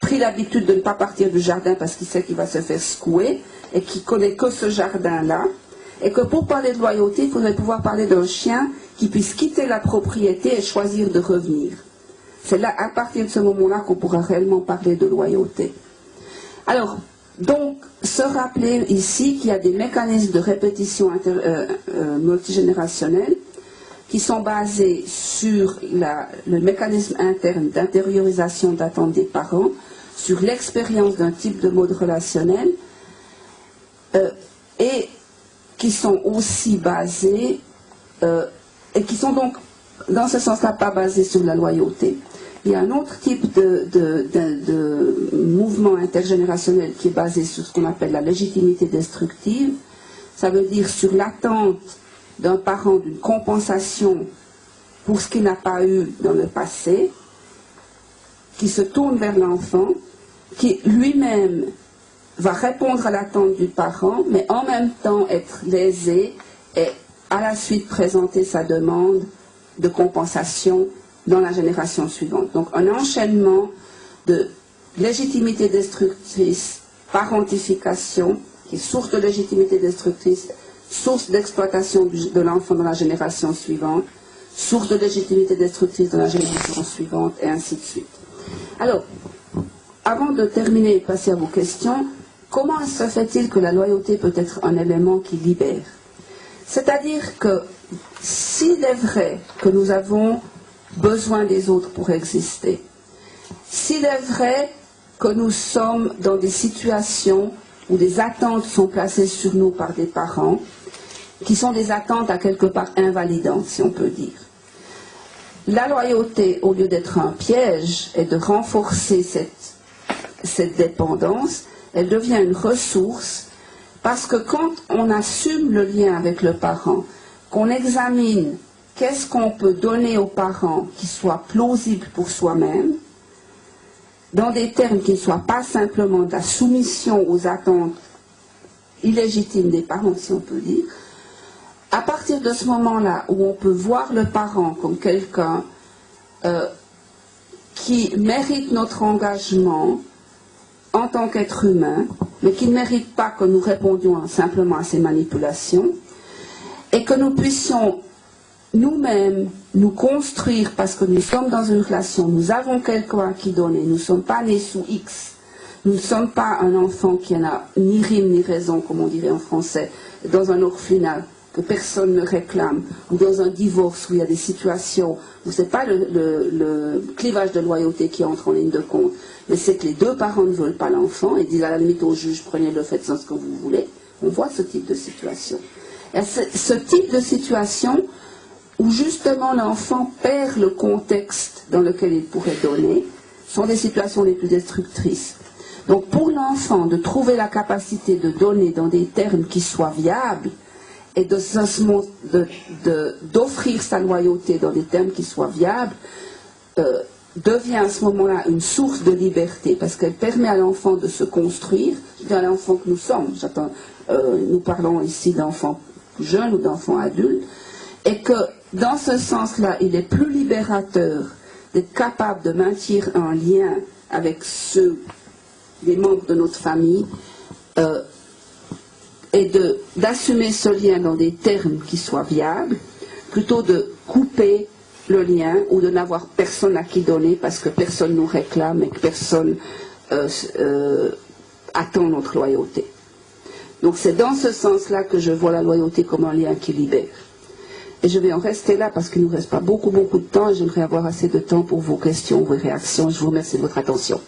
Speaker 2: pris l'habitude de ne pas partir du jardin parce qu'il sait qu'il va se faire secouer et qui connaît que ce jardin-là, et que pour parler de loyauté, il faudrait pouvoir parler d'un chien qui puisse quitter la propriété et choisir de revenir. C'est là, à partir de ce moment-là, qu'on pourra réellement parler de loyauté. Alors, donc, se rappeler ici qu'il y a des mécanismes de répétition multigénérationnelle qui sont basés sur le mécanisme interne d'intériorisation d'attente des parents, sur l'expérience d'un type de mode relationnel, et qui sont aussi basés, et qui sont donc, dans ce sens-là, pas basés sur la loyauté. Il y a un autre type de mouvement intergénérationnel qui est basé sur ce qu'on appelle la légitimité destructive. Ça veut dire sur l'attente d'un parent d'une compensation pour ce qu'il n'a pas eu dans le passé, qui se tourne vers l'enfant, qui lui-même va répondre à l'attente du parent, mais en même temps être lésé et à la suite présenter sa demande de compensation dans la génération suivante. Donc un enchaînement de légitimité destructrice, parentification, qui est source de légitimité destructrice, source d'exploitation de l'enfant dans la génération suivante, source de légitimité destructrice dans la génération suivante, et ainsi de suite. Alors, avant de terminer et passer à vos questions, comment se fait-il que la loyauté peut être un élément qui libère? C'est-à-dire que s'il est vrai que nous avons besoin des autres pour exister, s'il est vrai que nous sommes dans des situations où des attentes sont placées sur nous par des parents, qui sont des attentes à quelque part invalidantes, si on peut dire. La loyauté, au lieu d'être un piège et de renforcer cette dépendance, elle devient une ressource, parce que quand on assume le lien avec le parent, qu'on examine qu'est-ce qu'on peut donner aux parents qui soit plausible pour soi-même, dans des termes qui ne soient pas simplement de la soumission aux attentes illégitimes des parents, si on peut dire, à partir de ce moment-là où on peut voir le parent comme quelqu'un qui mérite notre engagement en tant qu'être humain, mais qui ne mérite pas que nous répondions simplement à ces manipulations, et que nous puissions nous-mêmes nous construire, parce que nous sommes dans une relation, nous avons quelqu'un à qui donner, nous ne sommes pas nés sous X, nous ne sommes pas un enfant qui n'a ni rime ni raison, comme on dirait en français, dans un orphelinat que personne ne réclame, ou dans un divorce où il y a des situations où ce n'est pas le clivage de loyauté qui entre en ligne de compte, mais c'est que les deux parents ne veulent pas l'enfant et disent à la limite au juge, prenez-le, faites-en ce que vous voulez. On voit ce type de situation. Et ce type de situation où justement l'enfant perd le contexte dans lequel il pourrait donner, sont des situations les plus destructrices. Donc pour l'enfant, de trouver la capacité de donner dans des termes qui soient viables, et d'offrir sa loyauté dans des termes qui soient viables, devient à ce moment-là une source de liberté, parce qu'elle permet à l'enfant de se construire, à l'enfant que nous sommes. Nous parlons ici d'enfants jeunes ou d'enfants adultes, et que dans ce sens-là, il est plus libérateur d'être capable de maintenir un lien avec les membres de notre famille, et d'assumer ce lien dans des termes qui soient viables, plutôt de couper le lien ou de n'avoir personne à qui donner parce que personne nous réclame et que personne attend notre loyauté. Donc c'est dans ce sens-là que je vois la loyauté comme un lien qui libère. Et je vais en rester là parce qu'il ne nous reste pas beaucoup de temps et j'aimerais avoir assez de temps pour vos questions, vos réactions. Je vous remercie de votre attention.